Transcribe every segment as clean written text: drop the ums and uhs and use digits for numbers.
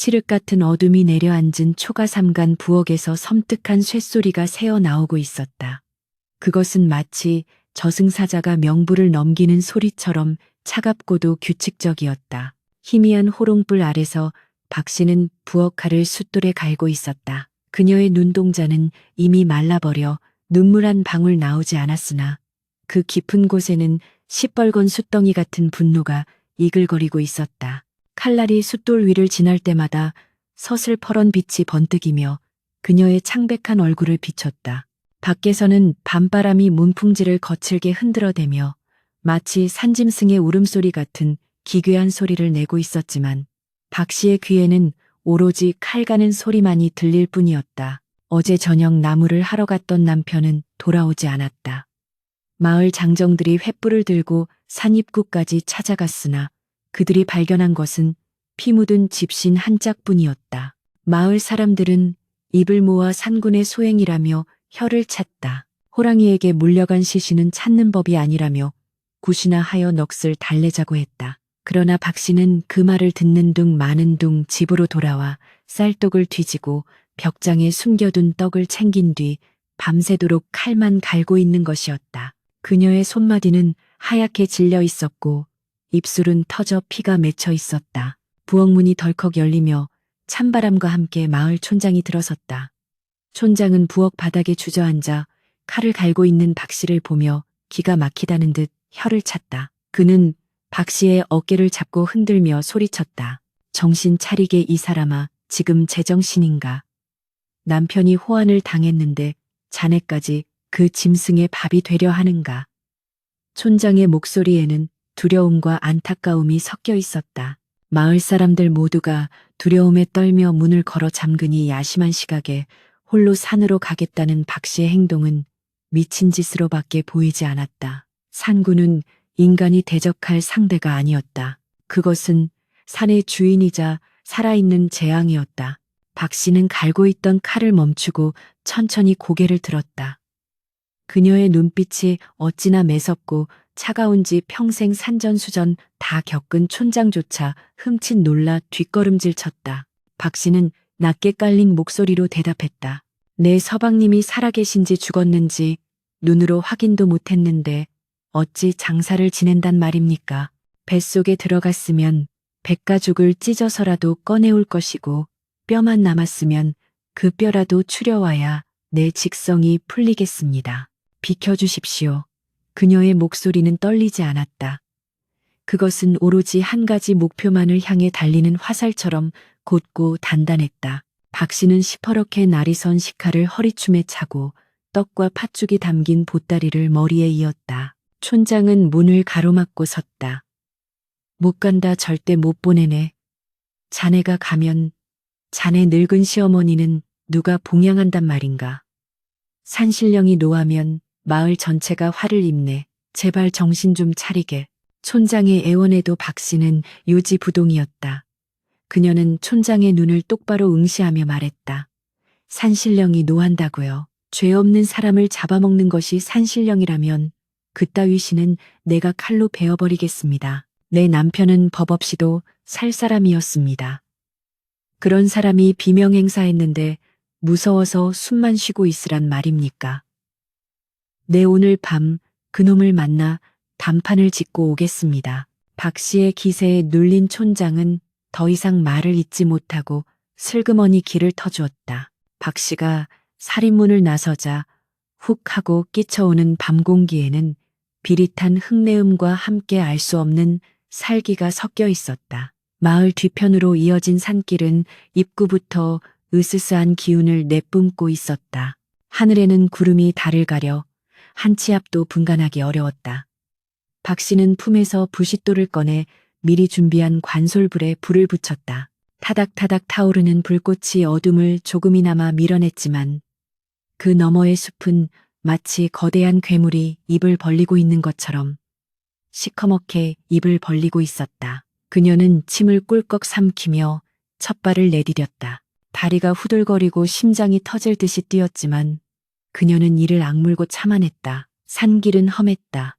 칠흑 같은 어둠이 내려앉은 초가삼간 부엌에서 섬뜩한 쇳소리가 새어 나오고 있었다. 그것은 마치 저승사자가 명부를 넘기는 소리처럼 차갑고도 규칙적이었다. 희미한 호롱불 아래서 박 씨는 부엌 칼을 숫돌에 갈고 있었다. 그녀의 눈동자는 이미 말라버려 눈물 한 방울 나오지 않았으나 그 깊은 곳에는 시뻘건 숫덩이 같은 분노가 이글거리고 있었다. 칼날이 숫돌 위를 지날 때마다 서슬퍼런 빛이 번뜩이며 그녀의 창백한 얼굴을 비췄다. 밖에서는 밤바람이 문풍지를 거칠게 흔들어대며 마치 산짐승의 울음소리 같은 기괴한 소리를 내고 있었지만 박 씨의 귀에는 오로지 칼 가는 소리만이 들릴 뿐이었다. 어제 저녁 나무를 하러 갔던 남편은 돌아오지 않았다. 마을 장정들이 횃불을 들고 산 입구까지 찾아갔으나 그들이 발견한 것은 피 묻은 집신 한 짝뿐이었다. 마을 사람들은 입을 모아 산군의 소행이라며 혀를 찼다. 호랑이에게 물려간 시신은 찾는 법이 아니라며 굿이나 하여 넋을 달래자고 했다. 그러나 박 씨는 그 말을 듣는 둥 마는 둥 집으로 돌아와 쌀떡을 뒤지고 벽장에 숨겨둔 떡을 챙긴 뒤 밤새도록 칼만 갈고 있는 것이었다. 그녀의 손마디는 하얗게 질려 있었고 입술은 터져 피가 맺혀 있었다. 부엌문이 덜컥 열리며 찬바람과 함께 마을 촌장이 들어섰다. 촌장은 부엌 바닥에 주저앉아 칼을 갈고 있는 박 씨를 보며 기가 막히다는 듯 혀를 찼다. 그는 박 씨의 어깨를 잡고 흔들며 소리쳤다. 정신 차리게 이 사람아, 지금 제정신인가? 남편이 호환을 당했는데 자네까지 그 짐승의 밥이 되려 하는가? 촌장의 목소리에는 두려움과 안타까움이 섞여 있었다. 마을 사람들 모두가 두려움에 떨며 문을 걸어 잠그니 야심한 시각에 홀로 산으로 가겠다는 박 씨의 행동은 미친 짓으로밖에 보이지 않았다. 산군은 인간이 대적할 상대가 아니었다. 그것은 산의 주인이자 살아있는 재앙이었다. 박 씨는 갈고 있던 칼을 멈추고 천천히 고개를 들었다. 그녀의 눈빛이 어찌나 매섭고 차가운지 평생 산전수전 다 겪은 촌장조차 흠칫 놀라 뒷걸음질 쳤다. 박 씨는 낮게 깔린 목소리로 대답했다. 내 서방님이 살아계신지 죽었는지 눈으로 확인도 못했는데 어찌 장사를 지낸단 말입니까? 뱃속에 들어갔으면 백가죽을 찢어서라도 꺼내올 것이고 뼈만 남았으면 그 뼈라도 추려와야 내 직성이 풀리겠습니다. 비켜주십시오. 그녀의 목소리는 떨리지 않았다. 그것은 오로지 한 가지 목표만을 향해 달리는 화살처럼 곧고 단단했다. 박 씨는 시퍼렇게 날이 선 식칼을 허리춤에 차고 떡과 팥죽이 담긴 보따리를 머리에 이었다. 촌장은 문을 가로막고 섰다. 못 간다, 절대 못 보내네. 자네가 가면 자네 늙은 시어머니는 누가 봉양한단 말인가. 산신령이 노하면 마을 전체가 화를 입네. 제발 정신 좀 차리게. 촌장의 애원에도 박 씨는 요지부동이었다. 그녀는 촌장의 눈을 똑바로 응시하며 말했다. 산신령이 노한다고요. 죄 없는 사람을 잡아먹는 것이 산신령이라면 그따위 신은 내가 칼로 베어버리겠습니다. 내 남편은 법 없이도 살 사람이었습니다. 그런 사람이 비명행사했는데 무서워서 숨만 쉬고 있으란 말입니까? 내 오늘 밤 그놈을 만나 단판을 짓고 오겠습니다. 박 씨의 기세에 눌린 촌장은 더 이상 말을 잇지 못하고 슬그머니 길을 터주었다. 박 씨가 살인문을 나서자 훅 하고 끼쳐오는 밤 공기에는 비릿한 흙내음과 함께 알 수 없는 살기가 섞여 있었다. 마을 뒤편으로 이어진 산길은 입구부터 으스스한 기운을 내뿜고 있었다. 하늘에는 구름이 달을 가려 한 치 앞도 분간하기 어려웠다. 박 씨는 품에서 부싯돌을 꺼내 미리 준비한 관솔불에 불을 붙였다. 타닥타닥 타오르는 불꽃이 어둠을 조금이나마 밀어냈지만 그 너머의 숲은 마치 거대한 괴물이 입을 벌리고 있는 것처럼 시커멓게 입을 벌리고 있었다. 그녀는 침을 꿀꺽 삼키며 첫 발을 내디뎠다. 다리가 후들거리고 심장이 터질 듯이 뛰었지만 그녀는 이를 악물고 참아냈다. 산길은 험했다.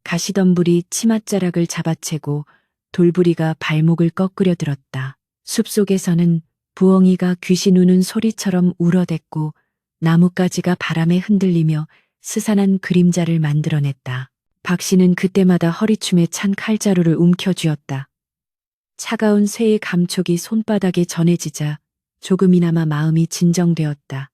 가시덤불이 치맛자락을 잡아채고 돌부리가 발목을 꺾으려 들었다. 숲속에서는 부엉이가 귀신 우는 소리처럼 울어댔고 나뭇가지가 바람에 흔들리며 스산한 그림자를 만들어냈다. 박 씨는 그때마다 허리춤에 찬 칼자루를 움켜쥐었다. 차가운 쇠의 감촉이 손바닥에 전해지자 조금이나마 마음이 진정되었다.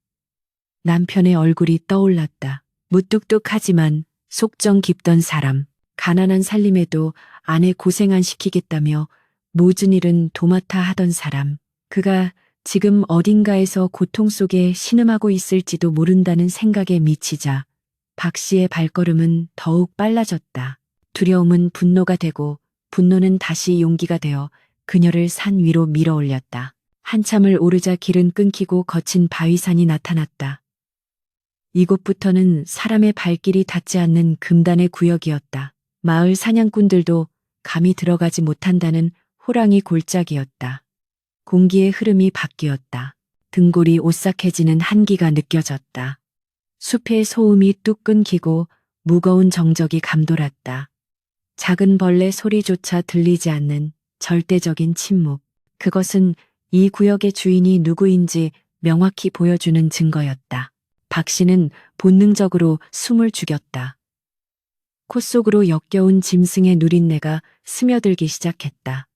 남편의 얼굴이 떠올랐다. 무뚝뚝하지만 속정 깊던 사람, 가난한 살림에도 아내 고생 안 시키겠다며 모든 일은 도맡아 하던 사람, 그가 지금 어딘가에서 고통 속에 신음하고 있을지도 모른다는 생각에 미치자 박 씨의 발걸음은 더욱 빨라졌다. 두려움은 분노가 되고 분노는 다시 용기가 되어 그녀를 산 위로 밀어 올렸다. 한참을 오르자 길은 끊기고 거친 바위산이 나타났다. 이곳부터는 사람의 발길이 닿지 않는 금단의 구역이었다. 마을 사냥꾼들도 감히 들어가지 못한다는 호랑이 골짜기였다. 공기의 흐름이 바뀌었다. 등골이 오싹해지는 한기가 느껴졌다. 숲의 소음이 뚝 끊기고 무거운 정적이 감돌았다. 작은 벌레 소리조차 들리지 않는 절대적인 침묵. 그것은 이 구역의 주인이 누구인지 명확히 보여주는 증거였다. 박 씨는 본능적으로 숨을 죽였다. 코 속으로 역겨운 짐승의 누린내가 스며들기 시작했다.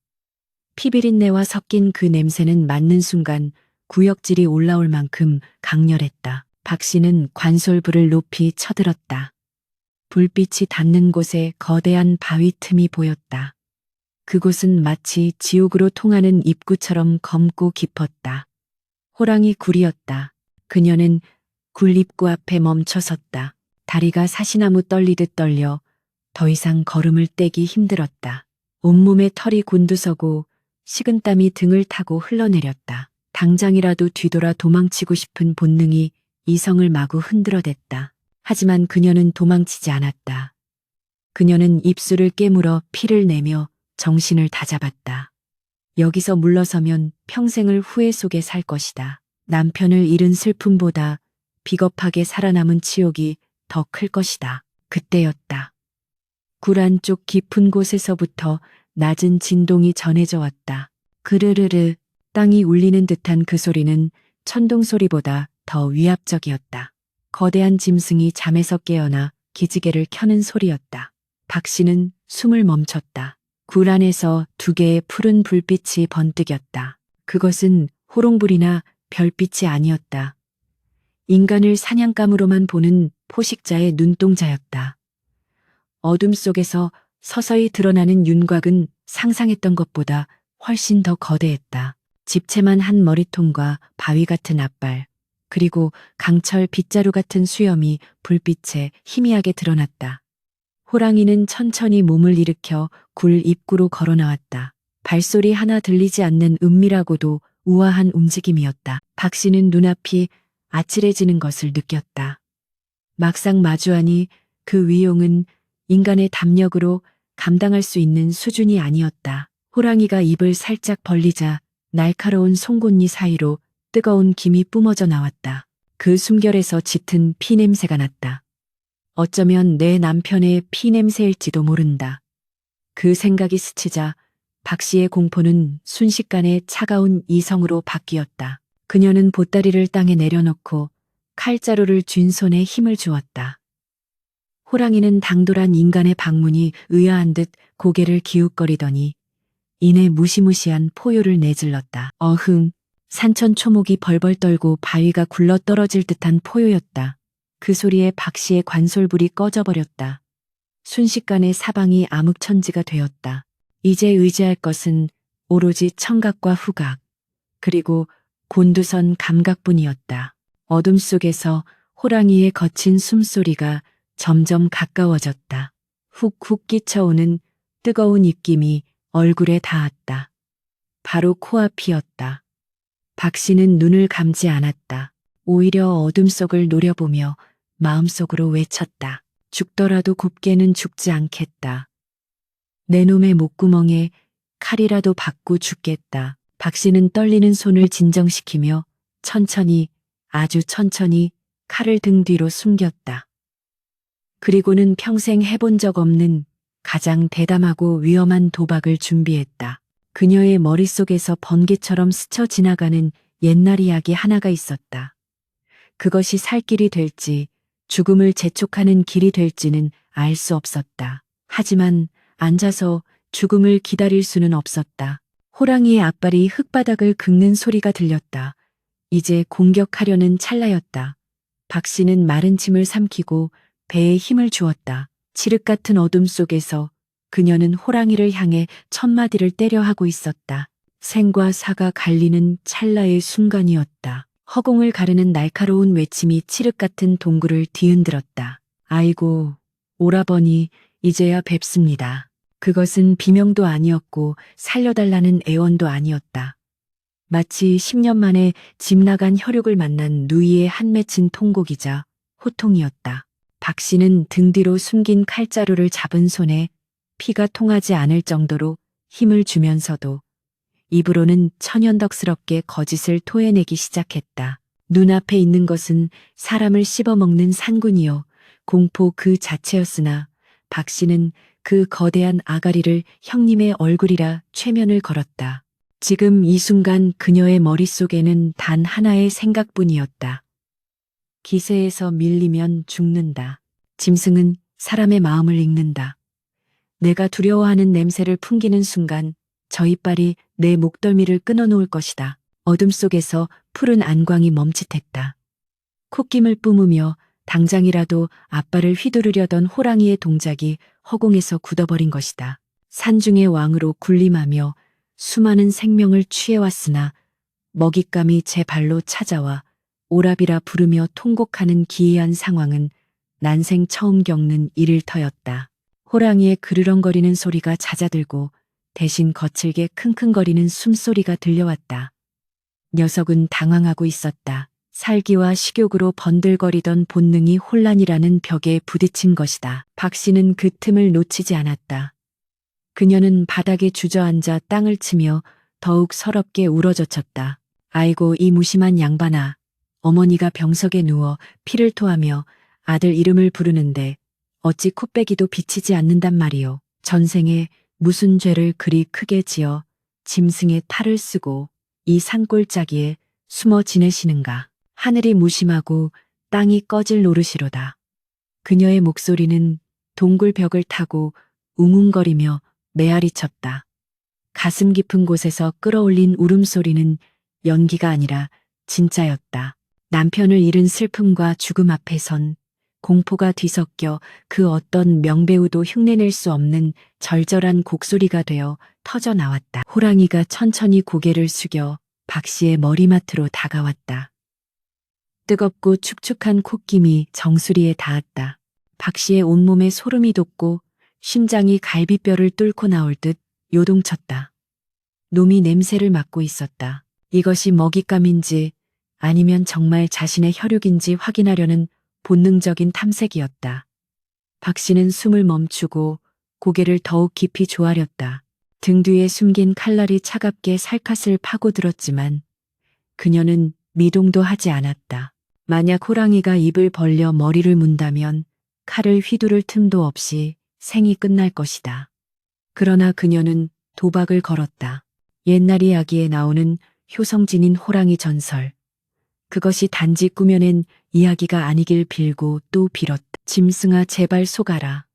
피비린내와 섞인 그 냄새는 맡는 순간 구역질이 올라올 만큼 강렬했다. 박 씨는 관솔불을 높이 쳐들었다. 불빛이 닿는 곳에 거대한 바위 틈이 보였다. 그곳은 마치 지옥으로 통하는 입구처럼 검고 깊었다. 호랑이 굴이었다. 그녀는 굴 입구 앞에 멈춰 섰다. 다리가 사시나무 떨리듯 떨려 더 이상 걸음을 떼기 힘들었다. 온몸에 털이 곤두서고 식은땀이 등을 타고 흘러내렸다. 당장이라도 뒤돌아 도망치고 싶은 본능이 이성을 마구 흔들어댔다. 하지만 그녀는 도망치지 않았다. 그녀는 입술을 깨물어 피를 내며 정신을 다잡았다. 여기서 물러서면 평생을 후회 속에 살 것이다. 남편을 잃은 슬픔보다 비겁하게 살아남은 치욕이 더 클 것이다. 그때였다. 굴 안쪽 깊은 곳에서부터 낮은 진동이 전해져 왔다. 그르르르 땅이 울리는 듯한 그 소리는 천둥 소리보다 더 위압적이었다. 거대한 짐승이 잠에서 깨어나 기지개를 켜는 소리였다. 박 씨는 숨을 멈췄다. 굴 안에서 두 개의 푸른 불빛이 번뜩였다. 그것은 호롱불이나 별빛이 아니었다. 인간을 사냥감으로만 보는 포식자의 눈동자였다. 어둠 속에서 서서히 드러나는 윤곽은 상상했던 것보다 훨씬 더 거대했다. 집채만 한 머리통과 바위 같은 앞발, 그리고 강철 빗자루 같은 수염이 불빛에 희미하게 드러났다. 호랑이는 천천히 몸을 일으켜 굴 입구로 걸어 나왔다. 발소리 하나 들리지 않는 은밀하고도 우아한 움직임이었다. 박 씨는 눈앞이 아찔해지는 것을 느꼈다. 막상 마주하니 그 위용은 인간의 담력으로 감당할 수 있는 수준이 아니었다. 호랑이가 입을 살짝 벌리자 날카로운 송곳니 사이로 뜨거운 김이 뿜어져 나왔다. 그 숨결에서 짙은 피 냄새가 났다. 어쩌면 내 남편의 피 냄새일지도 모른다. 그 생각이 스치자 박 씨의 공포는 순식간에 차가운 이성으로 바뀌었다. 그녀는 보따리를 땅에 내려놓고 칼자루를 쥔 손에 힘을 주었다. 호랑이는 당돌한 인간의 방문이 의아한 듯 고개를 기웃거리더니 이내 무시무시한 포효를 내질렀다. 어흥, 산천 초목이 벌벌 떨고 바위가 굴러 떨어질 듯한 포효였다. 그 소리에 박 씨의 관솔불이 꺼져버렸다. 순식간에 사방이 암흑천지가 되었다. 이제 의지할 것은 오로지 청각과 후각, 그리고 곤두선 감각뿐이었다. 어둠 속에서 호랑이의 거친 숨소리가 점점 가까워졌다. 훅훅 끼쳐오는 뜨거운 입김이 얼굴에 닿았다. 바로 코앞이었다. 박 씨는 눈을 감지 않았다. 오히려 어둠 속을 노려보며 마음속으로 외쳤다. 죽더라도 곱게는 죽지 않겠다. 내 놈의 목구멍에 칼이라도 박고 죽겠다. 박 씨는 떨리는 손을 진정시키며 천천히, 아주 천천히 칼을 등 뒤로 숨겼다. 그리고는 평생 해본 적 없는 가장 대담하고 위험한 도박을 준비했다. 그녀의 머릿속에서 번개처럼 스쳐 지나가는 옛날 이야기 하나가 있었다. 그것이 살 길이 될지 죽음을 재촉하는 길이 될지는 알 수 없었다. 하지만 앉아서 죽음을 기다릴 수는 없었다. 호랑이의 앞발이 흙바닥을 긁는 소리가 들렸다. 이제 공격하려는 찰나였다. 박 씨는 마른 침을 삼키고 배에 힘을 주었다. 칠흑 같은 어둠 속에서 그녀는 호랑이를 향해 첫마디를 때려 하고 있었다. 생과 사가 갈리는 찰나의 순간이었다. 허공을 가르는 날카로운 외침이 칠흑 같은 동굴을 뒤흔들었다. 아이고, 오라버니, 이제야 뵙습니다. 그것은 비명도 아니었고 살려달라는 애원도 아니었다. 마치 10년 만에 집 나간 혈육을 만난 누이의 한 맺힌 통곡이자 호통이었다. 박 씨는 등 뒤로 숨긴 칼자루를 잡은 손에 피가 통하지 않을 정도로 힘을 주면서도 입으로는 천연덕스럽게 거짓을 토해내기 시작했다. 눈앞에 있는 것은 사람을 씹어먹는 산군이요. 공포 그 자체였으나 박 씨는 그 거대한 아가리를 형님의 얼굴이라 최면을 걸었다. 지금 이 순간 그녀의 머릿속에는 단 하나의 생각뿐이었다. 기세에서 밀리면 죽는다. 짐승은 사람의 마음을 읽는다. 내가 두려워하는 냄새를 풍기는 순간 저 이빨이 내 목덜미를 끊어놓을 것이다. 어둠 속에서 푸른 안광이 멈칫했다. 콧김을 뿜으며 당장이라도 앞발을 휘두르려던 호랑이의 동작이 허공에서 굳어버린 것이다. 산중의 왕으로 군림하며 수많은 생명을 취해왔으나 먹잇감이 제 발로 찾아와 오라비라 부르며 통곡하는 기이한 상황은 난생 처음 겪는 일일터였다. 호랑이의 그르렁거리는 소리가 잦아들고 대신 거칠게 킁킁거리는 숨소리가 들려왔다. 녀석은 당황하고 있었다. 살기와 식욕으로 번들거리던 본능이 혼란이라는 벽에 부딪힌 것이다. 박 씨는 그 틈을 놓치지 않았다. 그녀는 바닥에 주저앉아 땅을 치며 더욱 서럽게 울어젖혔다. 아이고 이 무심한 양반아. 어머니가 병석에 누워 피를 토하며 아들 이름을 부르는데 어찌 코빼기도 비치지 않는단 말이오. 전생에 무슨 죄를 그리 크게 지어 짐승의 탈을 쓰고 이 산골짜기에 숨어 지내시는가. 하늘이 무심하고 땅이 꺼질 노릇이로다. 그녀의 목소리는 동굴 벽을 타고 웅웅거리며 메아리쳤다. 가슴 깊은 곳에서 끌어올린 울음소리는 연기가 아니라 진짜였다. 남편을 잃은 슬픔과 죽음 앞에선 공포가 뒤섞여 그 어떤 명배우도 흉내낼 수 없는 절절한 곡소리가 되어 터져 나왔다. 호랑이가 천천히 고개를 숙여 박 씨의 머리맡으로 다가왔다. 뜨겁고 축축한 콧김이 정수리에 닿았다. 박 씨의 온몸에 소름이 돋고 심장이 갈비뼈를 뚫고 나올 듯 요동쳤다. 놈이 냄새를 맡고 있었다. 이것이 먹잇감인지 아니면 정말 자신의 혈육인지 확인하려는 본능적인 탐색이었다. 박 씨는 숨을 멈추고 고개를 더욱 깊이 조아렸다. 등 뒤에 숨긴 칼날이 차갑게 살갗을 파고들었지만 그녀는 미동도 하지 않았다. 만약 호랑이가 입을 벌려 머리를 문다면 칼을 휘두를 틈도 없이 생이 끝날 것이다. 그러나 그녀는 도박을 걸었다. 옛날 이야기에 나오는 효성진인 호랑이 전설. 그것이 단지 꾸며낸 이야기가 아니길 빌고 또 빌었다. 짐승아 제발 속아라.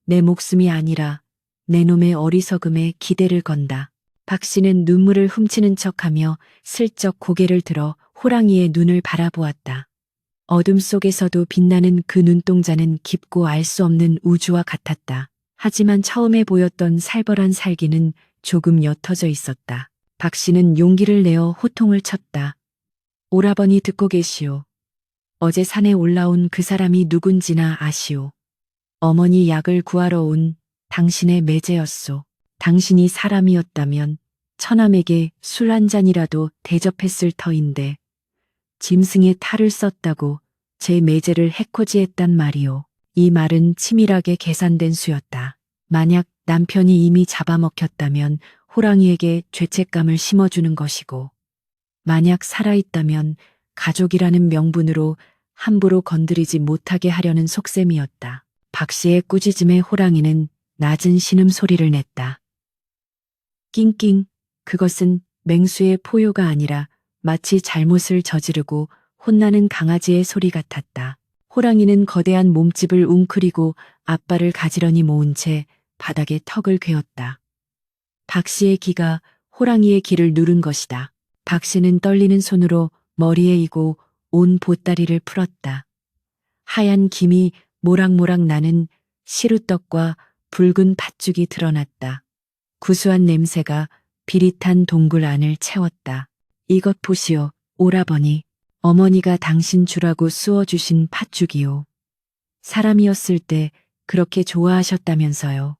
내 목숨이 아니라 내 놈의 어리석음에 기대를 건다. 박 씨는 눈물을 훔치는 척하며 슬쩍 고개를 들어 호랑이의 눈을 바라보았다. 어둠 속에서도 빛나는 그 눈동자는 깊고 알 수 없는 우주와 같았다. 하지만 처음에 보였던 살벌한 살기는 조금 옅어져 있었다. 박 씨는 용기를 내어 호통을 쳤다. 오라버니 듣고 계시오. 어제 산에 올라온 그 사람이 누군지나 아시오. 어머니 약을 구하러 온 당신의 매제였소. 당신이 사람이었다면 처남에게 술 한 잔이라도 대접했을 터인데 짐승의 탈을 썼다고 제 매제를 해코지했단 말이오. 이 말은 치밀하게 계산된 수였다. 만약 남편이 이미 잡아먹혔다면 호랑이에게 죄책감을 심어주는 것이고 만약 살아있다면 가족이라는 명분으로 함부로 건드리지 못하게 하려는 속셈이었다. 박 씨의 꾸짖음에 호랑이는 낮은 신음소리를 냈다. 낑낑. 그것은 맹수의 포효가 아니라 마치 잘못을 저지르고 혼나는 강아지의 소리 같았다. 호랑이는 거대한 몸집을 웅크리고 앞발을 가지런히 모은 채 바닥에 턱을 괴었다. 박 씨의 기가 호랑이의 귀를 누른 것이다. 박 씨는 떨리는 손으로 머리에 이고 온 보따리를 풀었다. 하얀 김이 모락모락 나는 시루떡과 붉은 팥죽이 드러났다. 구수한 냄새가 비릿한 동굴 안을 채웠다. 이것 보시오, 오라버니. 어머니가 당신 주라고 쑤어주신 팥죽이요. 사람이었을 때 그렇게 좋아하셨다면서요.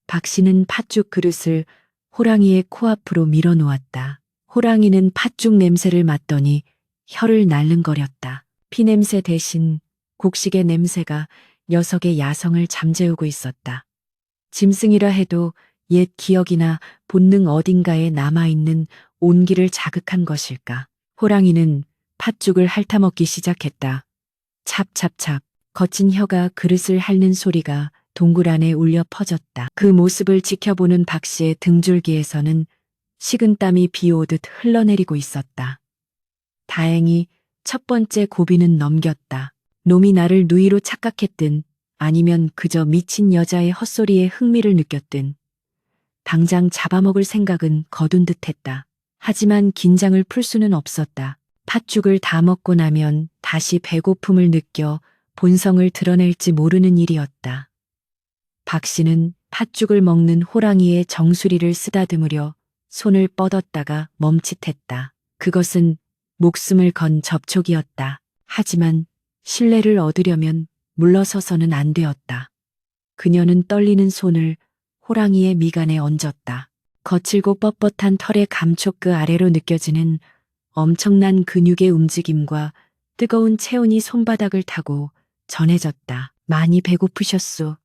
박 씨는 팥죽 그릇을 호랑이의 코앞으로 밀어놓았다. 호랑이는 팥죽 냄새를 맡더니 혀를 날름거렸다. 피냄새 대신 곡식의 냄새가 녀석의 야성을 잠재우고 있었다. 짐승이라 해도 옛 기억이나 본능 어딘가에 남아있는 온기를 자극한 것일까. 호랑이는 팥죽을 핥아먹기 시작했다. 찹찹찹. 거친 혀가 그릇을 핥는 소리가 동굴 안에 울려 퍼졌다. 그 모습을 지켜보는 박 씨의 등줄기에서는 식은땀이 비 오듯 흘러내리고 있었다. 다행히 첫 번째 고비는 넘겼다. 놈이 나를 누이로 착각했든 아니면 그저 미친 여자의 헛소리에 흥미를 느꼈든 당장 잡아먹을 생각은 거둔 듯했다. 하지만 긴장을 풀 수는 없었다. 팥죽을 다 먹고 나면 다시 배고픔을 느껴 본성을 드러낼지 모르는 일이었다. 박 씨는 팥죽을 먹는 호랑이의 정수리를 쓰다듬으려 손을 뻗었다가 멈칫했다. 그것은 목숨을 건 접촉이었다. 하지만 신뢰를 얻으려면 물러서서는 안 되었다. 그녀는 떨리는 손을 호랑이의 미간에 얹었다. 거칠고 뻣뻣한 털의 감촉 그 아래로 느껴지는 엄청난 근육의 움직임과 뜨거운 체온이 손바닥을 타고 전해졌다. 많이 배고프셨소.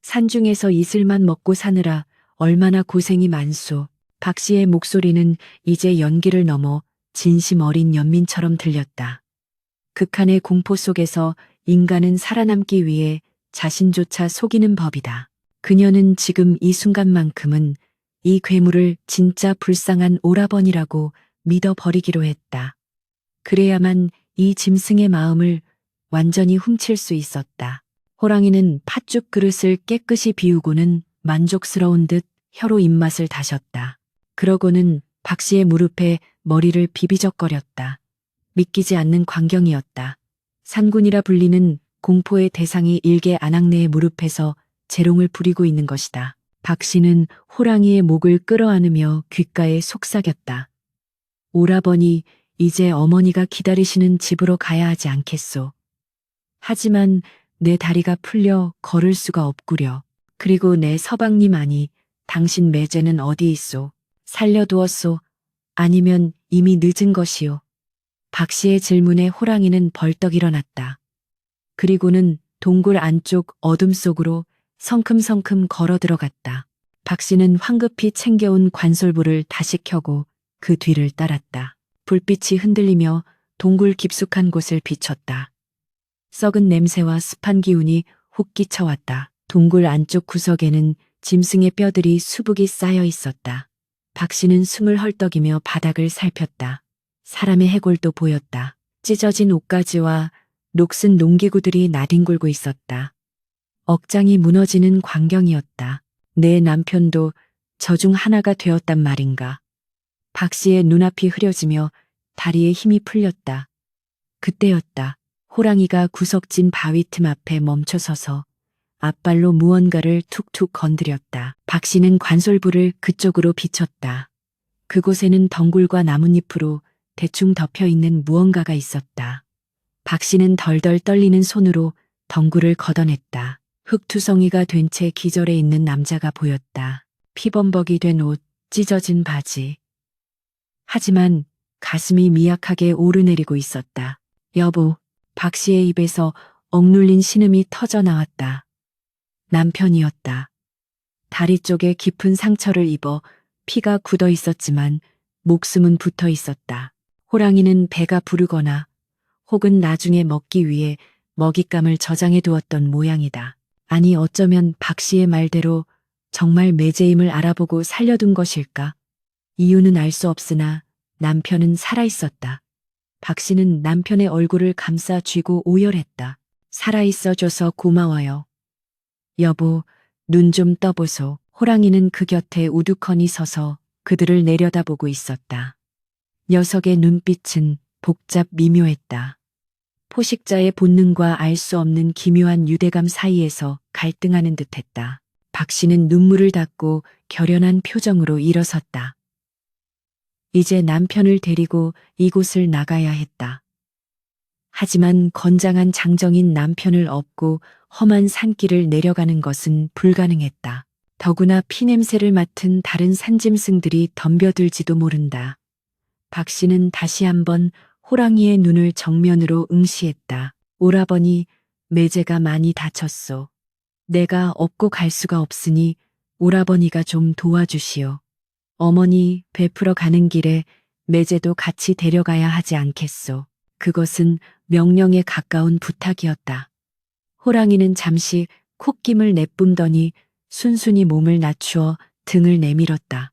산중에서 이슬만 먹고 사느라 얼마나 고생이 많소. 박 씨의 목소리는 이제 연기를 넘어 진심 어린 연민처럼 들렸다. 극한의 공포 속에서 인간은 살아남기 위해 자신조차 속이는 법이다. 그녀는 지금 이 순간만큼은 이 괴물을 진짜 불쌍한 오라버니라고 믿어버리기로 했다. 그래야만 이 짐승의 마음을 완전히 훔칠 수 있었다. 호랑이는 팥죽 그릇을 깨끗이 비우고는 만족스러운 듯 혀로 입맛을 다셨다. 그러고는 박 씨의 무릎에 머리를 비비적거렸다. 믿기지 않는 광경이었다. 산군이라 불리는 공포의 대상이 일개 아낙네의 무릎에서 재롱을 부리고 있는 것이다. 박 씨는 호랑이의 목을 끌어안으며 귓가에 속삭였다. 오라버니, 이제 어머니가 기다리시는 집으로 가야 하지 않겠소. 하지만 내 다리가 풀려 걸을 수가 없구려. 그리고 내 서방님 아니, 당신 매제는 어디 있소? 살려두었소? 아니면 이미 늦은 것이오? 박 씨의 질문에 호랑이는 벌떡 일어났다. 그리고는 동굴 안쪽 어둠 속으로 성큼성큼 걸어 들어갔다. 박 씨는 황급히 챙겨온 관솔불을 다시 켜고 그 뒤를 따랐다. 불빛이 흔들리며 동굴 깊숙한 곳을 비췄다. 썩은 냄새와 습한 기운이 훅 끼쳐왔다. 동굴 안쪽 구석에는 짐승의 뼈들이 수북이 쌓여 있었다. 박 씨는 숨을 헐떡이며 바닥을 살폈다. 사람의 해골도 보였다. 찢어진 옷가지와 녹슨 농기구들이 나뒹굴고 있었다. 억장이 무너지는 광경이었다. 내 남편도 저 중 하나가 되었단 말인가. 박 씨의 눈앞이 흐려지며 다리에 힘이 풀렸다. 그때였다. 호랑이가 구석진 바위 틈 앞에 멈춰서서 앞발로 무언가를 툭툭 건드렸다. 박 씨는 관솔불을 그쪽으로 비췄다. 그곳에는 덩굴과 나뭇잎으로 대충 덮여 있는 무언가가 있었다. 박 씨는 덜덜 떨리는 손으로 덩굴을 걷어냈다. 흙투성이가 된 채 기절해 있는 남자가 보였다. 피범벅이 된 옷, 찢어진 바지. 하지만 가슴이 미약하게 오르내리고 있었다. 여보, 박 씨의 입에서 억눌린 신음이 터져 나왔다. 남편이었다. 다리 쪽에 깊은 상처를 입어 피가 굳어 있었지만 목숨은 붙어 있었다. 호랑이는 배가 부르거나 혹은 나중에 먹기 위해 먹잇감을 저장해 두었던 모양이다. 아니 어쩌면 박 씨의 말대로 정말 매제임을 알아보고 살려둔 것일까? 이유는 알 수 없으나 남편은 살아있었다. 박 씨는 남편의 얼굴을 감싸 쥐고 오열했다. 살아있어줘서 고마워요. 여보, 눈 좀 떠보소. 호랑이는 그 곁에 우두커니 서서 그들을 내려다보고 있었다. 녀석의 눈빛은 복잡 미묘했다. 포식자의 본능과 알 수 없는 기묘한 유대감 사이에서 갈등하는 듯했다. 박 씨는 눈물을 닦고 결연한 표정으로 일어섰다. 이제 남편을 데리고 이곳을 나가야 했다. 하지만 건장한 장정인 남편을 업고 험한 산길을 내려가는 것은 불가능했다. 더구나 피냄새를 맡은 다른 산짐승들이 덤벼들지도 모른다. 박 씨는 다시 한번 호랑이의 눈을 정면으로 응시했다. 오라버니, 매제가 많이 다쳤소. 내가 업고 갈 수가 없으니 오라버니가 좀 도와주시오. 어머니, 베풀어 가는 길에 매제도 같이 데려가야 하지 않겠소. 그것은 명령에 가까운 부탁이었다. 호랑이는 잠시 콧김을 내뿜더니 순순히 몸을 낮추어 등을 내밀었다.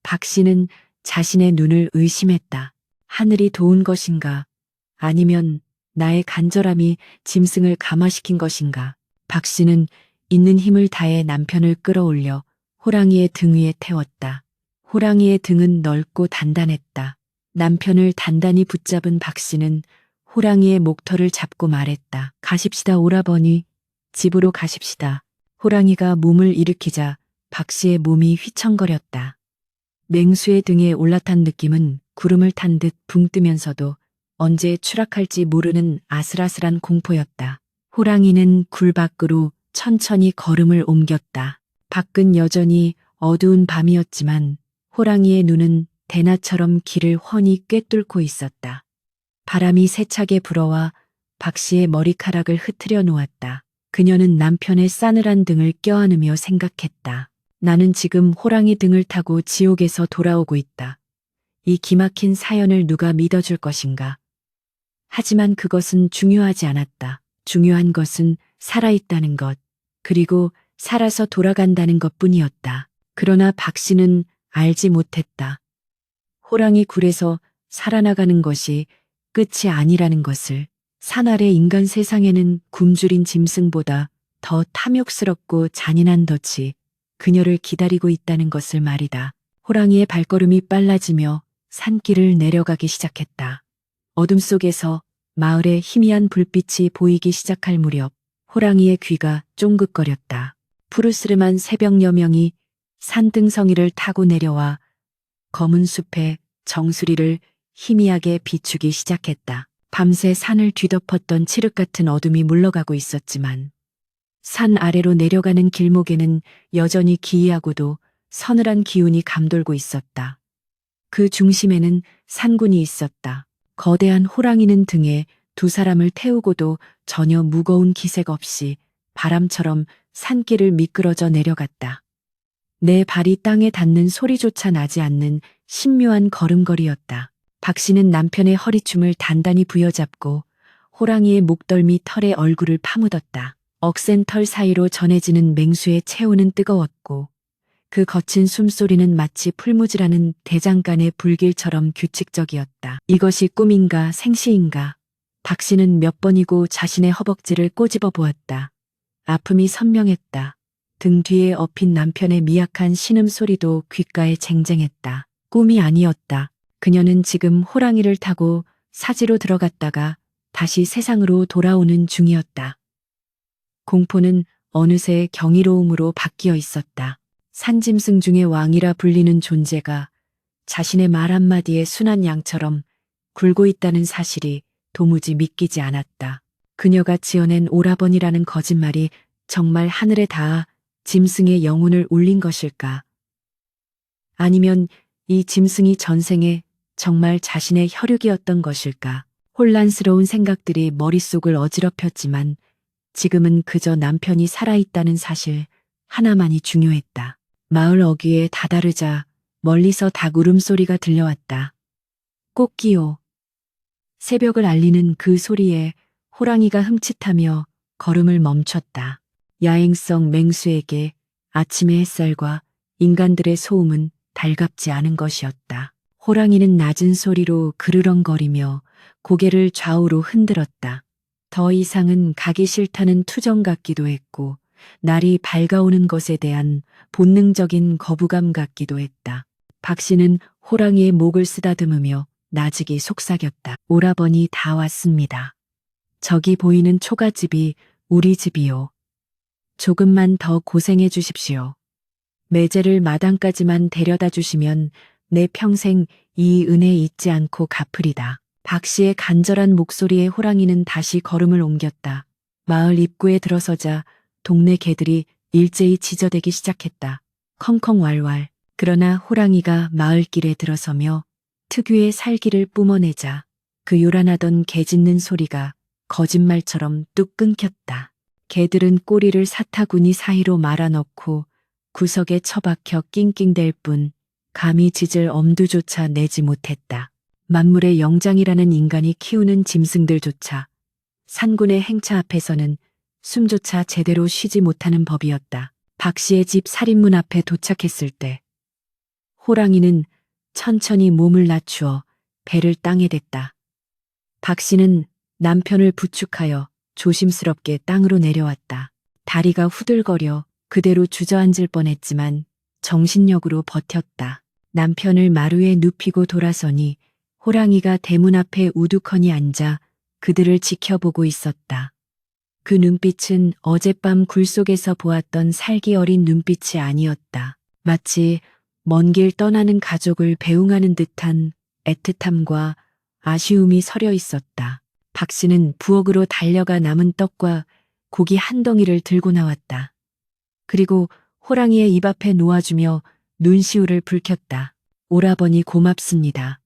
박 씨는 자신의 눈을 의심했다. 하늘이 도운 것인가? 아니면 나의 간절함이 짐승을 감화시킨 것인가? 박 씨는 있는 힘을 다해 남편을 끌어올려 호랑이의 등 위에 태웠다. 호랑이의 등은 넓고 단단했다. 남편을 단단히 붙잡은 박 씨는 호랑이의 목털을 잡고 말했다. 가십시다, 오라버니. 집으로 가십시다. 호랑이가 몸을 일으키자 박 씨의 몸이 휘청거렸다. 맹수의 등에 올라탄 느낌은 구름을 탄 듯 붕 뜨면서도 언제 추락할지 모르는 아슬아슬한 공포였다. 호랑이는 굴 밖으로 천천히 걸음을 옮겼다. 밖은 여전히 어두운 밤이었지만 호랑이의 눈은 대나처럼 길을 훤히 꿰뚫고 있었다. 바람이 세차게 불어와 박 씨의 머리카락을 흐트려 놓았다. 그녀는 남편의 싸늘한 등을 껴안으며 생각했다. 나는 지금 호랑이 등을 타고 지옥에서 돌아오고 있다. 이 기막힌 사연을 누가 믿어줄 것인가? 하지만 그것은 중요하지 않았다. 중요한 것은 살아있다는 것, 그리고 살아서 돌아간다는 것뿐이었다. 그러나 박 씨는 알지 못했다. 호랑이 굴에서 살아나가는 것이 끝이 아니라는 것을. 산 아래 인간 세상에는 굶주린 짐승보다 더 탐욕스럽고 잔인한 덫이 그녀를 기다리고 있다는 것을 말이다. 호랑이의 발걸음이 빨라지며 산길을 내려가기 시작했다. 어둠 속에서 마을의 희미한 불빛이 보이기 시작할 무렵 호랑이의 귀가 쫑긋거렸다. 푸르스름한 새벽 여명이 산등성이를 타고 내려와 검은 숲의 정수리를 희미하게 비추기 시작했다. 밤새 산을 뒤덮었던 칠흑 같은 어둠이 물러가고 있었지만 산 아래로 내려가는 길목에는 여전히 기이하고도 서늘한 기운이 감돌고 있었다. 그 중심에는 산군이 있었다. 거대한 호랑이는 등에 두 사람을 태우고도 전혀 무거운 기색 없이 바람처럼 산길을 미끄러져 내려갔다. 내 발이 땅에 닿는 소리조차 나지 않는 신묘한 걸음걸이였다. 박 씨는 남편의 허리춤을 단단히 부여잡고 호랑이의 목덜미 털에 얼굴을 파묻었다. 억센 털 사이로 전해지는 맹수의 체온은 뜨거웠고 그 거친 숨소리는 마치 풀무질하는 대장간의 불길처럼 규칙적이었다. 이것이 꿈인가 생시인가? 박 씨는 몇 번이고 자신의 허벅지를 꼬집어 보았다. 아픔이 선명했다. 등 뒤에 엎인 남편의 미약한 신음소리도 귓가에 쟁쟁했다. 꿈이 아니었다. 그녀는 지금 호랑이를 타고 사지로 들어갔다가 다시 세상으로 돌아오는 중이었다. 공포는 어느새 경이로움으로 바뀌어 있었다. 산짐승 중의 왕이라 불리는 존재가 자신의 말 한마디에 순한 양처럼 굴고 있다는 사실이 도무지 믿기지 않았다. 그녀가 지어낸 오라버니라는 거짓말이 정말 하늘에 닿아 짐승의 영혼을 울린 것일까? 아니면 이 짐승이 전생에 정말 자신의 혈육이었던 것일까? 혼란스러운 생각들이 머릿속을 어지럽혔지만 지금은 그저 남편이 살아있다는 사실 하나만이 중요했다. 마을 어귀에 다다르자 멀리서 닭 울음소리가 들려왔다. 꽃기호. 새벽을 알리는 그 소리에 호랑이가 흠칫하며 걸음을 멈췄다. 야행성 맹수에게 아침의 햇살과 인간들의 소음은 달갑지 않은 것이었다. 호랑이는 낮은 소리로 그르렁거리며 고개를 좌우로 흔들었다. 더 이상은 가기 싫다는 투정 같기도 했고, 날이 밝아오는 것에 대한 본능적인 거부감 같기도 했다. 박 씨는 호랑이의 목을 쓰다듬으며 나직이 속삭였다. 오라버니 다 왔습니다. 저기 보이는 초가집이 우리 집이요. 조금만 더 고생해 주십시오. 매제를 마당까지만 데려다 주시면 내 평생 이 은혜 잊지 않고 갚으리다. 박 씨의 간절한 목소리에 호랑이는 다시 걸음을 옮겼다. 마을 입구에 들어서자 동네 개들이 일제히 지저대기 시작했다. 컹컹 왈왈. 그러나 호랑이가 마을길에 들어서며 특유의 살기를 뿜어내자 그 요란하던 개 짖는 소리가 거짓말처럼 뚝 끊겼다. 개들은 꼬리를 사타구니 사이로 말아넣고 구석에 처박혀 낑낑댈 뿐 감히 짖을 엄두조차 내지 못했다. 만물의 영장이라는 인간이 키우는 짐승들조차 산군의 행차 앞에서는 숨조차 제대로 쉬지 못하는 법이었다. 박 씨의 집 살인문 앞에 도착했을 때 호랑이는 천천히 몸을 낮추어 배를 땅에 댔다. 박 씨는 남편을 부축하여 조심스럽게 땅으로 내려왔다. 다리가 후들거려 그대로 주저앉을 뻔했지만 정신력으로 버텼다. 남편을 마루에 눕히고 돌아서니 호랑이가 대문 앞에 우두커니 앉아 그들을 지켜보고 있었다. 그 눈빛은 어젯밤 굴 속에서 보았던 살기 어린 눈빛이 아니었다. 마치 먼 길 떠나는 가족을 배웅하는 듯한 애틋함과 아쉬움이 서려 있었다. 박 씨는 부엌으로 달려가 남은 떡과 고기 한 덩이를 들고 나왔다. 그리고 호랑이의 입 앞에 놓아주며 눈시울을 붉혔다. 오라버니 고맙습니다.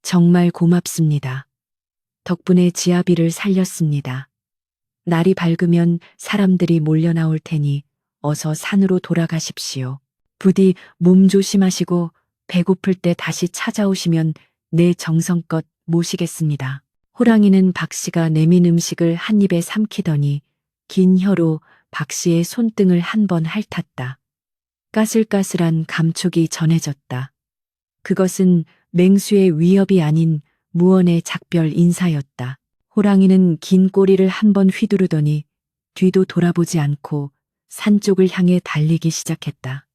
정말 고맙습니다. 덕분에 지아비를 살렸습니다. 날이 밝으면 사람들이 몰려 나올 테니 어서 산으로 돌아가십시오. 부디 몸 조심하시고 배고플 때 다시 찾아오시면 내 정성껏 모시겠습니다. 호랑이는 박 씨가 내민 음식을 한 입에 삼키더니 긴 혀로 박 씨의 손등을 한 번 핥았다. 까슬까슬한 감촉이 전해졌다. 그것은 맹수의 위협이 아닌 무언의 작별 인사였다. 호랑이는 긴 꼬리를 한 번 휘두르더니 뒤도 돌아보지 않고 산 쪽을 향해 달리기 시작했다.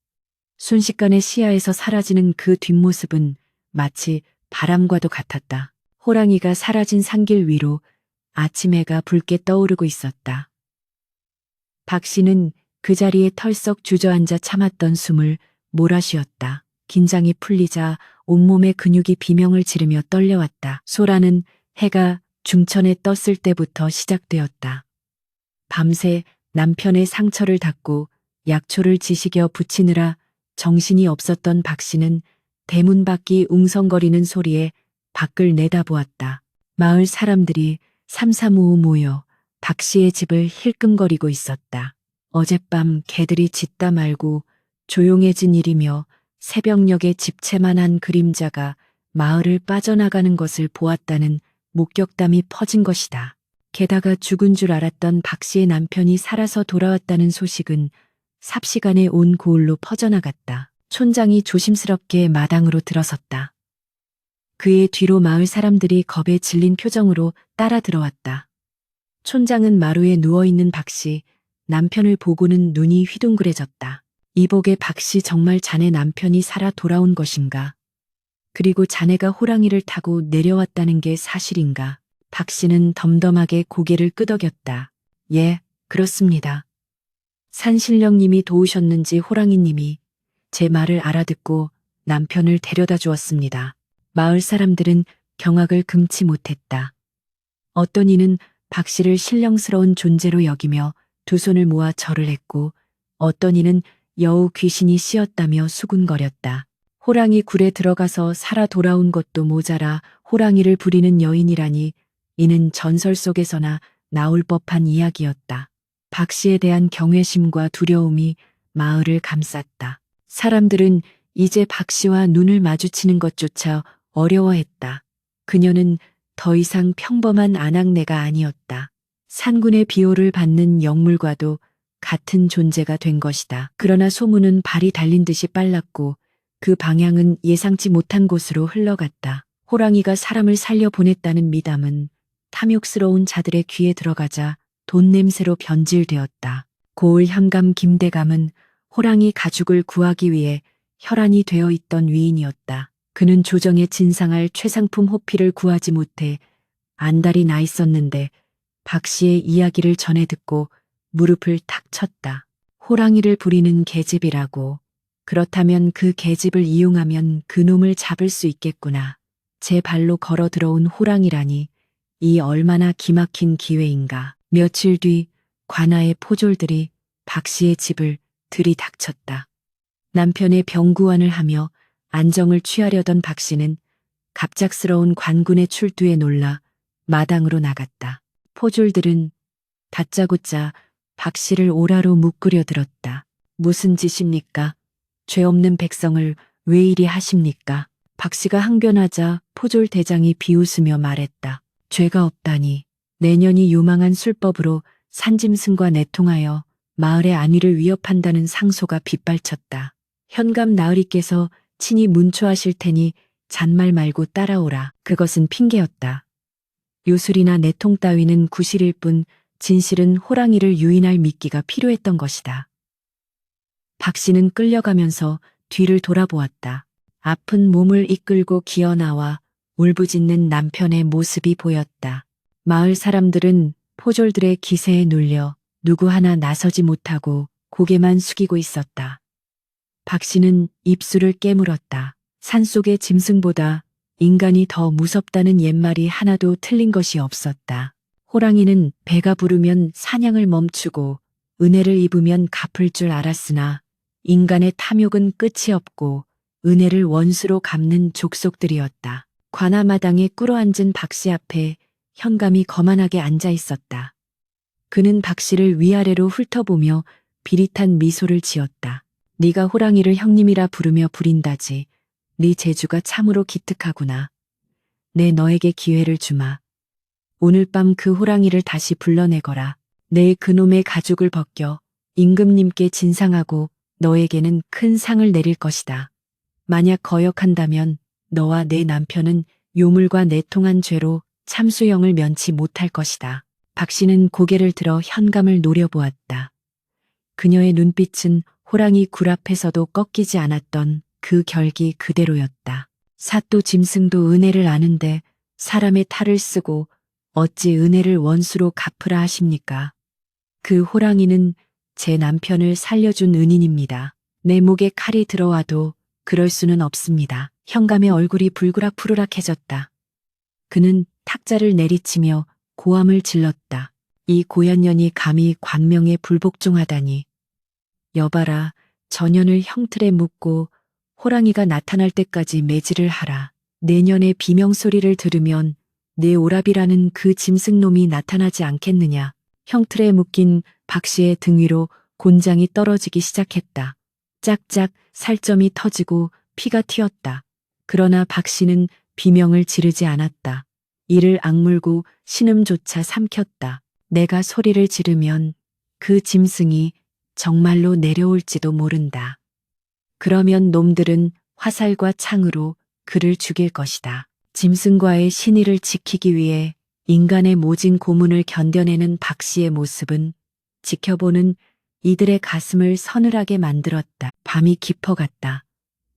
순식간에 시야에서 사라지는 그 뒷모습은 마치 바람과도 같았다. 호랑이가 사라진 산길 위로 아침 해가 붉게 떠오르고 있었다. 박 씨는 그 자리에 털썩 주저앉아 참았던 숨을 몰아쉬었다. 긴장이 풀리자 온몸의 근육이 비명을 지르며 떨려왔다. 소라는 해가 중천에 떴을 때부터 시작되었다. 밤새 남편의 상처를 닦고 약초를 지식여 붙이느라 정신이 없었던 박 씨는 대문 밖이 웅성거리는 소리에 밖을 내다보았다. 마을 사람들이 삼삼오오 모여 박 씨의 집을 힐끔거리고 있었다. 어젯밤 개들이 짖다 말고 조용해진 일이며 새벽녘에 집채만한 그림자가 마을을 빠져나가는 것을 보았다는 목격담이 퍼진 것이다. 게다가 죽은 줄 알았던 박 씨의 남편이 살아서 돌아왔다는 소식은 삽시간에 온 고을로 퍼져나갔다. 촌장이 조심스럽게 마당으로 들어섰다. 그의 뒤로 마을 사람들이 겁에 질린 표정으로 따라 들어왔다. 촌장은 마루에 누워있는 박 씨, 남편을 보고는 눈이 휘둥그레졌다. 이복의 박 씨, 정말 자네 남편이 살아 돌아온 것인가? 그리고 자네가 호랑이를 타고 내려왔다는 게 사실인가? 박 씨는 덤덤하게 고개를 끄덕였다. 예, 그렇습니다. 산신령님이 도우셨는지 호랑이님이 제 말을 알아듣고 남편을 데려다 주었습니다. 마을 사람들은 경악을 금치 못했다. 어떤 이는 박 씨를 신령스러운 존재로 여기며 두 손을 모아 절을 했고, 어떤 이는 여우 귀신이 씌었다며 수군거렸다. 호랑이 굴에 들어가서 살아 돌아온 것도 모자라 호랑이를 부리는 여인이라니, 이는 전설 속에서나 나올 법한 이야기였다. 박 씨에 대한 경외심과 두려움이 마을을 감쌌다. 사람들은 이제 박 씨와 눈을 마주치는 것조차 어려워했다. 그녀는 더 이상 평범한 아낙네가 아니었다. 산군의 비호를 받는 영물과도 같은 존재가 된 것이다. 그러나 소문은 발이 달린 듯이 빨랐고 그 방향은 예상치 못한 곳으로 흘러갔다. 호랑이가 사람을 살려 보냈다는 미담은 탐욕스러운 자들의 귀에 들어가자 돈 냄새로 변질되었다. 고을 현감 김대감은 호랑이 가죽을 구하기 위해 혈안이 되어 있던 위인이었다. 그는 조정에 진상할 최상품 호피를 구하지 못해 안달이 나 있었는데 박 씨의 이야기를 전해 듣고 무릎을 탁 쳤다. 호랑이를 부리는 계집이라고. 그렇다면 그 계집을 이용하면 그놈을 잡을 수 있겠구나. 제 발로 걸어 들어온 호랑이라니 이 얼마나 기막힌 기회인가. 며칠 뒤 관아의 포졸들이 박 씨의 집을 들이닥쳤다. 남편의 병구안을 하며 안정을 취하려던 박 씨는 갑작스러운 관군의 출두에 놀라 마당으로 나갔다. 포졸들은 다짜고짜 박 씨를 오라로 묶으려 들었다. 무슨 짓입니까? 죄 없는 백성을 왜 이리 하십니까? 박 씨가 항변하자 포졸 대장이 비웃으며 말했다. 죄가 없다니. 내년이 유망한 술법으로 산짐승과 내통하여 마을의 안위를 위협한다는 상소가 빗발쳤다. 현감 나으리께서 친히 문초하실 테니 잔말 말고 따라오라. 그것은 핑계였다. 요술이나 내통 따위는 구실일 뿐 진실은 호랑이를 유인할 미끼가 필요했던 것이다. 박 씨는 끌려가면서 뒤를 돌아보았다. 아픈 몸을 이끌고 기어나와 울부짖는 남편의 모습이 보였다. 마을 사람들은 포졸들의 기세에 눌려 누구 하나 나서지 못하고 고개만 숙이고 있었다. 박 씨는 입술을 깨물었다. 산속의 짐승보다 인간이 더 무섭다는 옛말이 하나도 틀린 것이 없었다. 호랑이는 배가 부르면 사냥을 멈추고 은혜를 입으면 갚을 줄 알았으나 인간의 탐욕은 끝이 없고 은혜를 원수로 갚는 족속들이었다. 관아마당에 꿇어앉은 박 씨 앞에 현감이 거만하게 앉아 있었다. 그는 박 씨를 위아래로 훑어보며 비릿한 미소를 지었다. 네가 호랑이를 형님이라 부르며 부린다지. 네 재주가 참으로 기특하구나. 내 너에게 기회를 주마. 오늘 밤 그 호랑이를 다시 불러내거라. 내일 그놈의 가죽을 벗겨 임금님께 진상하고 너에게는 큰 상을 내릴 것이다. 만약 거역한다면 너와 내 남편은 요물과 내통한 죄로 참수형을 면치 못할 것이다. 박 씨는 고개를 들어 현감을 노려보았다. 그녀의 눈빛은 호랑이 굴 앞에서도 꺾이지 않았던 그 결기 그대로였다. 사또 짐승도 은혜를 아는데 사람의 탈을 쓰고 어찌 은혜를 원수로 갚으라 하십니까? 그 호랑이는 제 남편을 살려준 은인입니다. 내 목에 칼이 들어와도 그럴 수는 없습니다. 현감의 얼굴이 불그락푸르락해졌다. 그는 탁자를 내리치며 고함을 질렀다. 이 고얀년이 감히 관명에 불복종하다니. 여봐라, 전년을 형틀에 묶고 호랑이가 나타날 때까지 매질을 하라. 내년에 비명소리를 들으면 내 오랍이라는 그 짐승놈이 나타나지 않겠느냐. 형틀에 묶인 박 씨의 등 위로 곤장이 떨어지기 시작했다. 짝짝 살점이 터지고 피가 튀었다. 그러나 박 씨는 비명을 지르지 않았다. 이를 악물고 신음조차 삼켰다. 내가 소리를 지르면 그 짐승이 정말로 내려올지도 모른다. 그러면 놈들은 화살과 창으로 그를 죽일 것이다. 짐승과의 신의를 지키기 위해 인간의 모진 고문을 견뎌내는 박 씨의 모습은 지켜보는 이들의 가슴을 서늘하게 만들었다. 밤이 깊어갔다.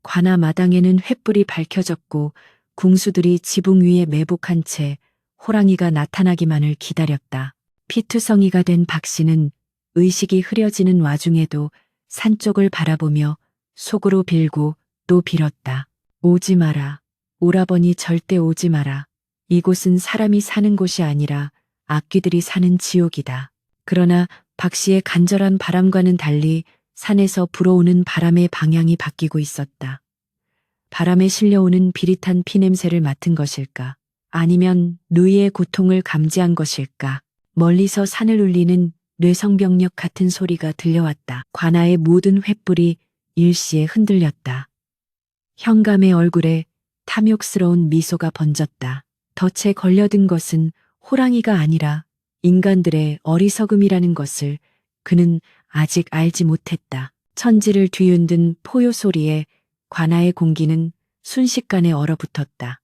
관아 마당에는 횃불이 밝혀졌고 궁수들이 지붕 위에 매복한 채 호랑이가 나타나기만을 기다렸다. 피투성이가 된 박 씨는 의식이 흐려지는 와중에도 산 쪽을 바라보며 속으로 빌고 또 빌었다. 오지 마라. 오라버니 절대 오지 마라. 이곳은 사람이 사는 곳이 아니라 악귀들이 사는 지옥이다. 그러나 박 씨의 간절한 바람과는 달리 산에서 불어오는 바람의 방향이 바뀌고 있었다. 바람에 실려오는 비릿한 피냄새를 맡은 것일까? 아니면 누이의 고통을 감지한 것일까? 멀리서 산을 울리는 뇌성병력 같은 소리가 들려왔다. 관아의 모든 횃불이 일시에 흔들렸다. 현감의 얼굴에 탐욕스러운 미소가 번졌다. 덫에 걸려든 것은 호랑이가 아니라 인간들의 어리석음이라는 것을 그는 아직 알지 못했다. 천지를 뒤흔든 포효 소리에 관아의 공기는 순식간에 얼어붙었다.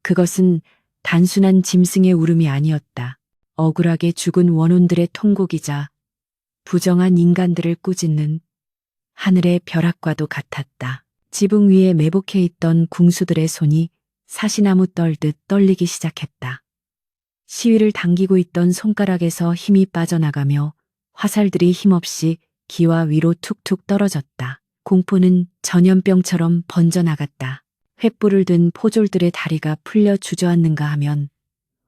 그것은 단순한 짐승의 울음이 아니었다. 억울하게 죽은 원혼들의 통곡이자 부정한 인간들을 꾸짖는 하늘의 벼락과도 같았다. 지붕 위에 매복해 있던 궁수들의 손이 사시나무 떨듯 떨리기 시작했다. 시위를 당기고 있던 손가락에서 힘이 빠져나가며 화살들이 힘없이 기와 위로 툭툭 떨어졌다. 공포는 전염병처럼 번져나갔다. 횃불을 든 포졸들의 다리가 풀려 주저앉는가 하면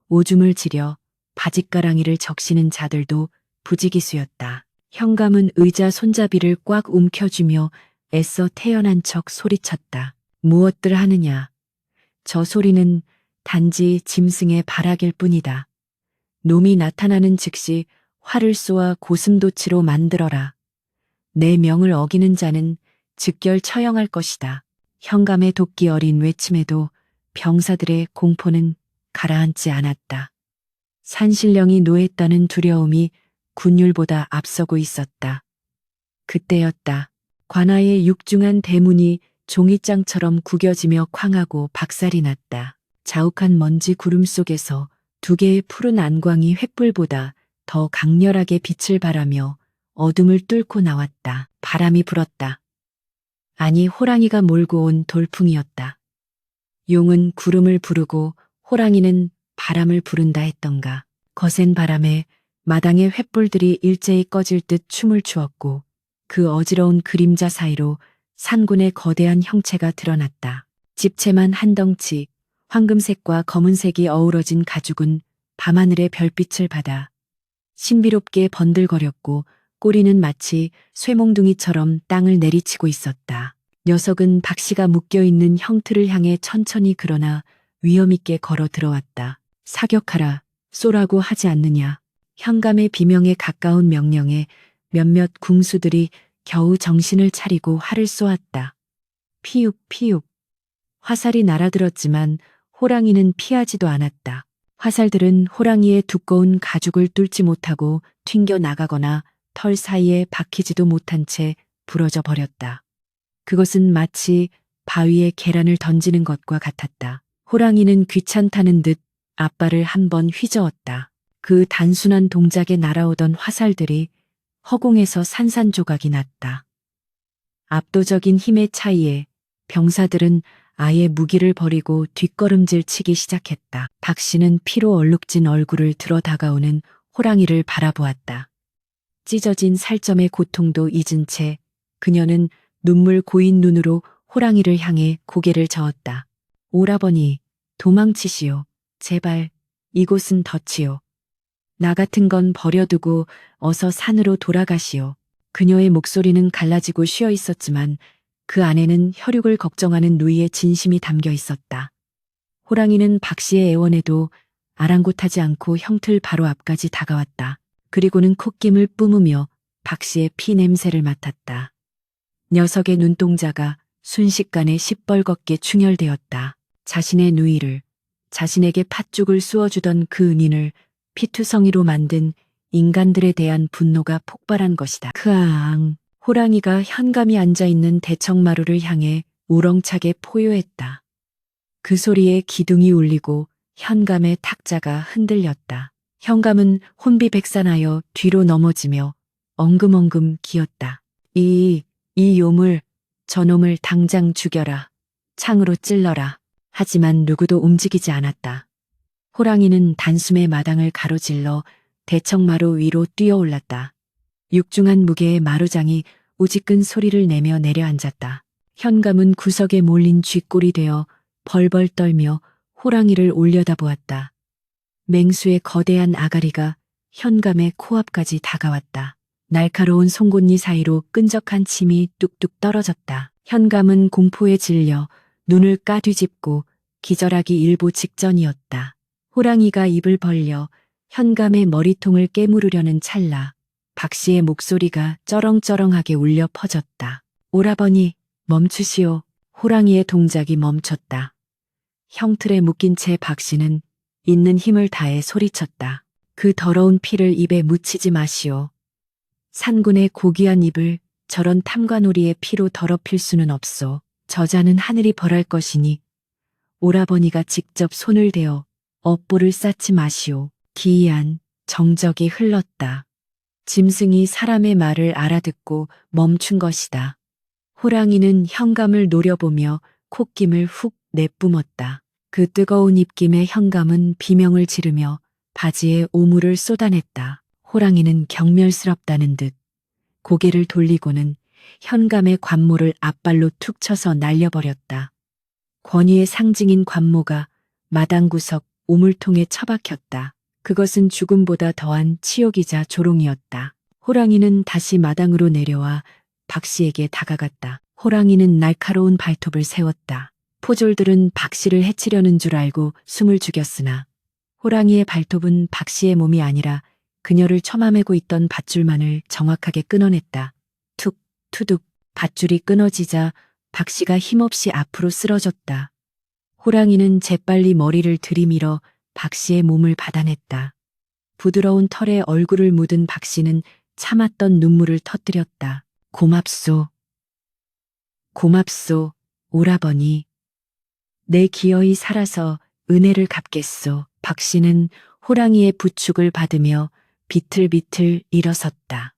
오줌을 지려 바짓가랑이를 적시는 자들도 부지기수였다. 현감은 의자 손잡이를 꽉 움켜쥐며 애써 태연한 척 소리쳤다. 무엇들 하느냐. 저 소리는 단지 짐승의 발악일 뿐이다. 놈이 나타나는 즉시 활을 쏘아 고슴도치로 만들어라. 내 명을 어기는 자는 즉결 처형할 것이다. 현감의 도끼 어린 외침에도 병사들의 공포는 가라앉지 않았다. 산신령이 노했다는 두려움이 군율보다 앞서고 있었다. 그때였다. 관아의 육중한 대문이 종이장처럼 구겨지며 쾅하고 박살이 났다. 자욱한 먼지 구름 속에서 두 개의 푸른 안광이 횃불보다 더 강렬하게 빛을 발하며 어둠을 뚫고 나왔다. 바람이 불었다. 아니, 호랑이가 몰고 온 돌풍이었다. 용은 구름을 부르고 호랑이는 바람을 부른다 했던가. 거센 바람에 마당의 횃불들이 일제히 꺼질 듯 춤을 추었고 그 어지러운 그림자 사이로 산군의 거대한 형체가 드러났다. 집채만 한 덩치, 황금색과 검은색이 어우러진 가죽은 밤하늘의 별빛을 받아 신비롭게 번들거렸고 꼬리는 마치 쇠몽둥이처럼 땅을 내리치고 있었다. 녀석은 박씨가 묶여있는 형틀을 향해 천천히 그러나 위험있게 걸어 들어왔다. 사격하라, 쏘라고 하지 않느냐. 현감의 비명에 가까운 명령에 몇몇 궁수들이 겨우 정신을 차리고 활을 쏘았다. 피욱 피욱. 화살이 날아들었지만 호랑이는 피하지도 않았다. 화살들은 호랑이의 두꺼운 가죽을 뚫지 못하고 튕겨 나가거나 털 사이에 박히지도 못한 채 부러져 버렸다. 그것은 마치 바위에 계란을 던지는 것과 같았다. 호랑이는 귀찮다는 듯 앞발을 한번 휘저었다. 그 단순한 동작에 날아오던 화살들이 허공에서 산산조각이 났다. 압도적인 힘의 차이에 병사들은 아예 무기를 버리고 뒷걸음질 치기 시작했다. 박씨는 피로 얼룩진 얼굴을 들어 다가오는 호랑이를 바라보았다. 찢어진 살점의 고통도 잊은 채 그녀는 눈물 고인 눈으로 호랑이를 향해 고개를 저었다. 오라버니, 도망치시오. 제발, 이곳은 덫이오. 나 같은 건 버려두고 어서 산으로 돌아가시오. 그녀의 목소리는 갈라지고 쉬어 있었지만 그 안에는 혈육을 걱정하는 누이의 진심이 담겨 있었다. 호랑이는 박씨의 애원에도 아랑곳하지 않고 형틀 바로 앞까지 다가왔다. 그리고는 콧김을 뿜으며 박씨의 피 냄새를 맡았다. 녀석의 눈동자가 순식간에 시뻘겋게 충혈되었다. 자신의 누이를, 자신에게 팥죽을 쑤어주던 그 은인을 피투성이로 만든 인간들에 대한 분노가 폭발한 것이다. 크아앙. 호랑이가 현감이 앉아있는 대청마루를 향해 우렁차게 포효했다. 그 소리에 기둥이 울리고 현감의 탁자가 흔들렸다. 현감은 혼비백산하여 뒤로 넘어지며 엉금엉금 기었다. 이 요물, 저놈을 당장 죽여라. 창으로 찔러라. 하지만 누구도 움직이지 않았다. 호랑이는 단숨에 마당을 가로질러 대청마루 위로 뛰어올랐다. 육중한 무게의 마루장이 우지끈 소리를 내며 내려앉았다. 현감은 구석에 몰린 쥐꼴이 되어 벌벌 떨며 호랑이를 올려다보았다. 맹수의 거대한 아가리가 현감의 코앞까지 다가왔다. 날카로운 송곳니 사이로 끈적한 침이 뚝뚝 떨어졌다. 현감은 공포에 질려 눈을 까뒤집고 기절하기 일보 직전이었다. 호랑이가 입을 벌려 현감의 머리통을 깨무르려는 찰나 박씨의 목소리가 쩌렁쩌렁하게 울려 퍼졌다. 오라버니, 멈추시오. 호랑이의 동작이 멈췄다. 형틀에 묶인 채 박씨는 있는 힘을 다해 소리쳤다. 그 더러운 피를 입에 묻히지 마시오. 산군의 고귀한 입을 저런 탐관오리의 피로 더럽힐 수는 없소. 저자는 하늘이 벌할 것이니 오라버니가 직접 손을 대어 업보를 쌓지 마시오. 기이한 정적이 흘렀다. 짐승이 사람의 말을 알아듣고 멈춘 것이다. 호랑이는 현감을 노려보며 콧김을 훅 내뿜었다. 그 뜨거운 입김에 현감은 비명을 지르며 바지에 오물을 쏟아냈다. 호랑이는 경멸스럽다는 듯 고개를 돌리고는 현감의 관모를 앞발로 툭 쳐서 날려버렸다. 권위의 상징인 관모가 마당 구석 오물통에 처박혔다. 그것은 죽음보다 더한 치욕이자 조롱이었다. 호랑이는 다시 마당으로 내려와 박 씨에게 다가갔다. 호랑이는 날카로운 발톱을 세웠다. 포졸들은 박 씨를 해치려는 줄 알고 숨을 죽였으나 호랑이의 발톱은 박 씨의 몸이 아니라 그녀를 처마매고 있던 밧줄만을 정확하게 끊어냈다. 툭, 투둑, 밧줄이 끊어지자 박 씨가 힘없이 앞으로 쓰러졌다. 호랑이는 재빨리 머리를 들이밀어 박 씨의 몸을 받아냈다. 부드러운 털에 얼굴을 묻은 박 씨는 참았던 눈물을 터뜨렸다. 고맙소. 고맙소, 오라버니. 내 기어이 살아서 은혜를 갚겠소. 박 씨는 호랑이의 부축을 받으며 비틀비틀 일어섰다.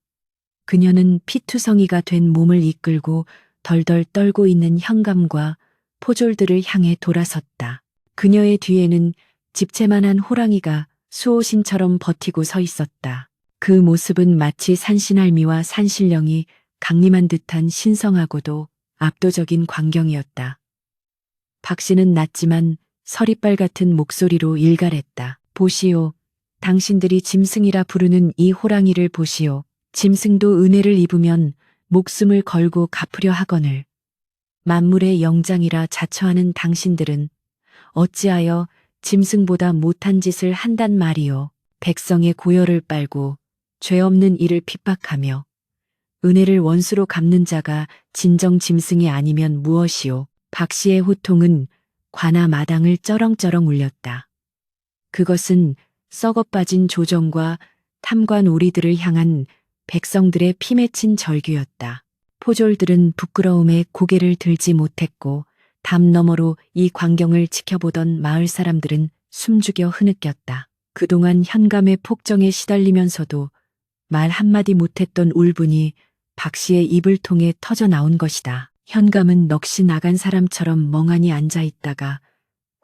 그녀는 피투성이가 된 몸을 이끌고 덜덜 떨고 있는 현감과 포졸들을 향해 돌아섰다. 그녀의 뒤에는 집채만한 호랑이가 수호신처럼 버티고 서 있었다. 그 모습은 마치 산신할미와 산신령이 강림한 듯한 신성하고도 압도적인 광경이었다. 박 씨는 낮지만 서리빨 같은 목소리로 일갈했다. 보시오. 당신들이 짐승이라 부르는 이 호랑이를 보시오. 짐승도 은혜를 입으면 목숨을 걸고 갚으려 하거늘. 만물의 영장이라 자처하는 당신들은 어찌하여 짐승보다 못한 짓을 한단 말이오. 백성의 고열을 빨고 죄 없는 이를 핍박하며 은혜를 원수로 갚는 자가 진정 짐승이 아니면 무엇이오. 박 씨의 호통은 관아 마당을 쩌렁쩌렁 울렸다. 그것은 썩어빠진 조정과 탐관 오리들을 향한 백성들의 피 맺힌 절규였다. 포졸들은 부끄러움에 고개를 들지 못했고 담 너머로 이 광경을 지켜보던 마을 사람들은 숨죽여 흐느꼈다. 그동안 현감의 폭정에 시달리면서도 말 한마디 못했던 울분이 박 씨의 입을 통해 터져 나온 것이다. 현감은 넋이 나간 사람처럼 멍하니 앉아 있다가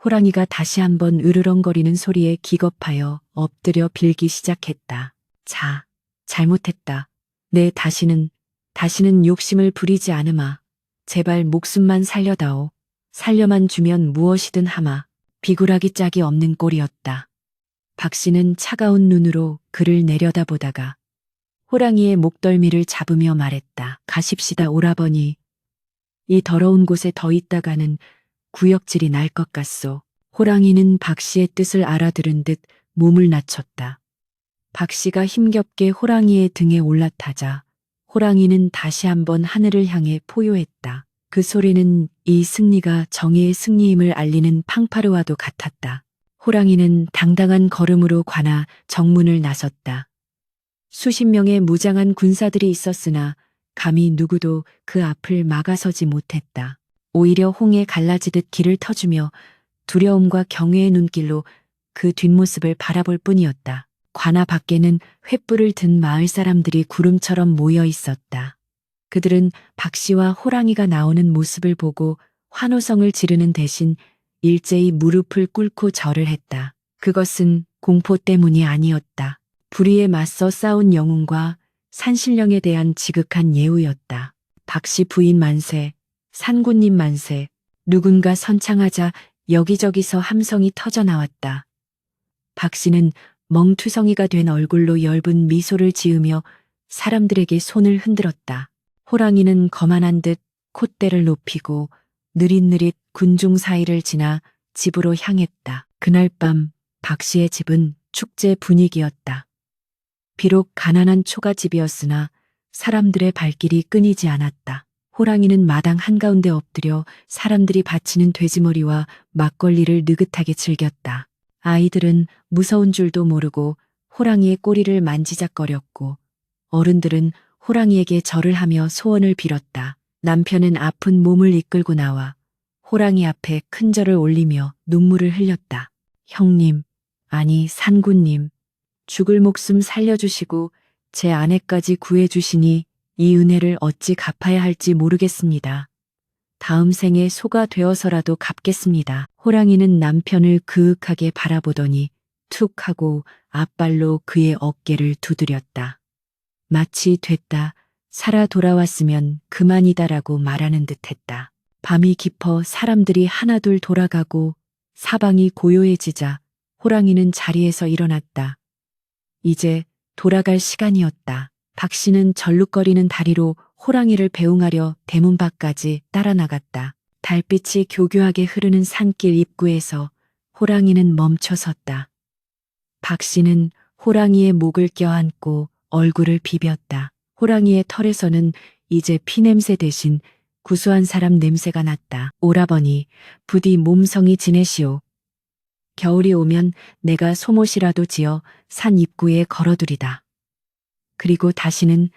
호랑이가 다시 한번 으르렁거리는 소리에 기겁하여 엎드려 빌기 시작했다. 자, 잘못했다. 내 다시는 욕심을 부리지 않으마. 제발 목숨만 살려다오. 살려만 주면 무엇이든 하마. 비굴하기 짝이 없는 꼴이었다. 박 씨는 차가운 눈으로 그를 내려다보다가 호랑이의 목덜미를 잡으며 말했다. 가십시다, 오라버니. 이 더러운 곳에 더 있다가는 구역질이 날 것 같소. 호랑이는 박 씨의 뜻을 알아들은 듯 몸을 낮췄다. 박 씨가 힘겹게 호랑이의 등에 올라타자 호랑이는 다시 한번 하늘을 향해 포효했다. 그 소리는 이 승리가 정의의 승리임을 알리는 팡파르와도 같았다. 호랑이는 당당한 걸음으로 관아 정문을 나섰다. 수십 명의 무장한 군사들이 있었으나 감히 누구도 그 앞을 막아서지 못했다. 오히려 홍해 갈라지듯 길을 터주며 두려움과 경외의 눈길로 그 뒷모습을 바라볼 뿐이었다. 관아 밖에는 횃불을 든 마을 사람들이 구름처럼 모여 있었다. 그들은 박 씨와 호랑이가 나오는 모습을 보고 환호성을 지르는 대신 일제히 무릎을 꿇고 절을 했다. 그것은 공포 때문이 아니었다. 불의에 맞서 싸운 영웅과 산신령에 대한 지극한 예우였다. 박 씨 부인 만세, 산군님 만세, 누군가 선창하자 여기저기서 함성이 터져 나왔다. 박 씨는 멍투성이가 된 얼굴로 엷은 미소를 지으며 사람들에게 손을 흔들었다. 호랑이는 거만한 듯 콧대를 높이고 느릿느릿 군중 사이를 지나 집으로 향했다. 그날 밤 박 씨의 집은 축제 분위기였다. 비록 가난한 초가집이었으나 사람들의 발길이 끊이지 않았다. 호랑이는 마당 한가운데 엎드려 사람들이 바치는 돼지머리와 막걸리를 느긋하게 즐겼다. 아이들은 무서운 줄도 모르고 호랑이의 꼬리를 만지작거렸고 어른들은 호랑이에게 절을 하며 소원을 빌었다. 남편은 아픈 몸을 이끌고 나와 호랑이 앞에 큰 절을 올리며 눈물을 흘렸다. 형님, 아니 산군님, 죽을 목숨 살려주시고 제 아내까지 구해주시니 이 은혜를 어찌 갚아야 할지 모르겠습니다. 다음 생에 소가 되어서라도 갚겠습니다. 호랑이는 남편을 그윽하게 바라보더니 툭 하고 앞발로 그의 어깨를 두드렸다. 마치 됐다, 살아 돌아왔으면 그만이다라고 말하는 듯했다. 밤이 깊어 사람들이 하나둘 돌아가고 사방이 고요해지자 호랑이는 자리에서 일어났다. 이제 돌아갈 시간이었다. 박 씨는 절룩거리는 다리로 호랑이를 배웅하려 대문 밖까지 따라 나갔다. 달빛이 교교하게 흐르는 산길 입구에서 호랑이는 멈춰 섰다. 박 씨는 호랑이의 목을 껴안고 얼굴을 비볐다. 호랑이의 털에서는 이제 피냄새 대신 구수한 사람 냄새가 났다. 오라버니, 부디 몸성이 지내시오. 겨울이 오면 내가 소못이라도 지어 산 입구에 걸어두리다. 그리고 다시는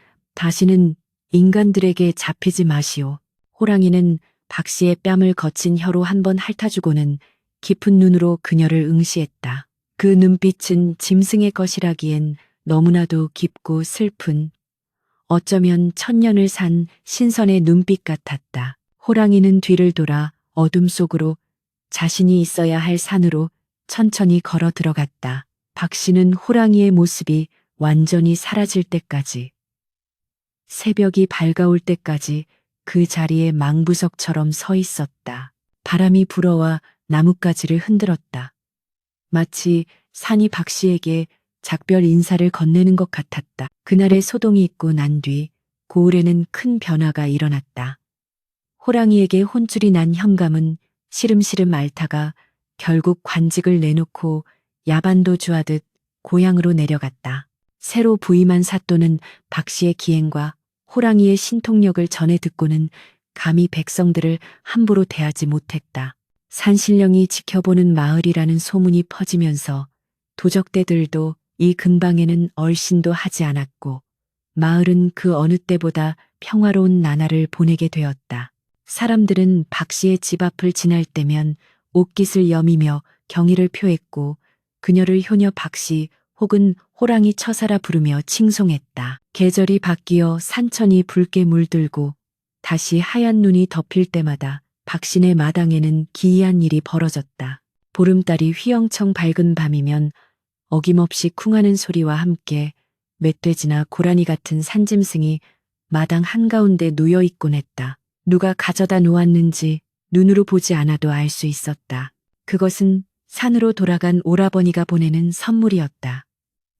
인간들에게 잡히지 마시오. 호랑이는 박 씨의 뺨을 거친 혀로 한번 핥아주고는 깊은 눈으로 그녀를 응시했다. 그 눈빛은 짐승의 것이라기엔 너무나도 깊고 슬픈, 어쩌면 천년을 산 신선의 눈빛 같았다. 호랑이는 뒤를 돌아 어둠 속으로 자신이 있어야 할 산으로 천천히 걸어 들어갔다. 박 씨는 호랑이의 모습이 완전히 사라질 때까지, 새벽이 밝아올 때까지 그 자리에 망부석처럼 서 있었다. 바람이 불어와 나뭇가지를 흔들었다. 마치 산이 박 씨에게 작별 인사를 건네는 것 같았다. 그날의 소동이 있고 난 뒤 고을에는 큰 변화가 일어났다. 호랑이에게 혼쭐이 난 현감은 시름시름 앓다가 결국 관직을 내놓고 야반도 주하듯 고향으로 내려갔다. 새로 부임한 사또는 박 씨의 기행과 호랑이의 신통력을 전해 듣고는 감히 백성들을 함부로 대하지 못했다. 산신령이 지켜보는 마을이라는 소문이 퍼지면서 도적대들도 이 근방에는 얼씬도 하지 않았고 마을은 그 어느 때보다 평화로운 나날을 보내게 되었다. 사람들은 박 씨의 집 앞을 지날 때면 옷깃을 여미며 경의를 표했고 그녀를 효녀 박씨 혹은 호랑이 처사라 부르며 칭송했다. 계절이 바뀌어 산천이 붉게 물들고 다시 하얀 눈이 덮일 때마다 박씨네 마당에는 기이한 일이 벌어졌다. 보름달이 휘영청 밝은 밤이면 어김없이 쿵하는 소리와 함께 멧돼지나 고라니 같은 산짐승이 마당 한가운데 놓여 있곤 했다. 누가 가져다 놓았는지 눈으로 보지 않아도 알 수 있었다. 그것은 산으로 돌아간 오라버니가 보내는 선물이었다.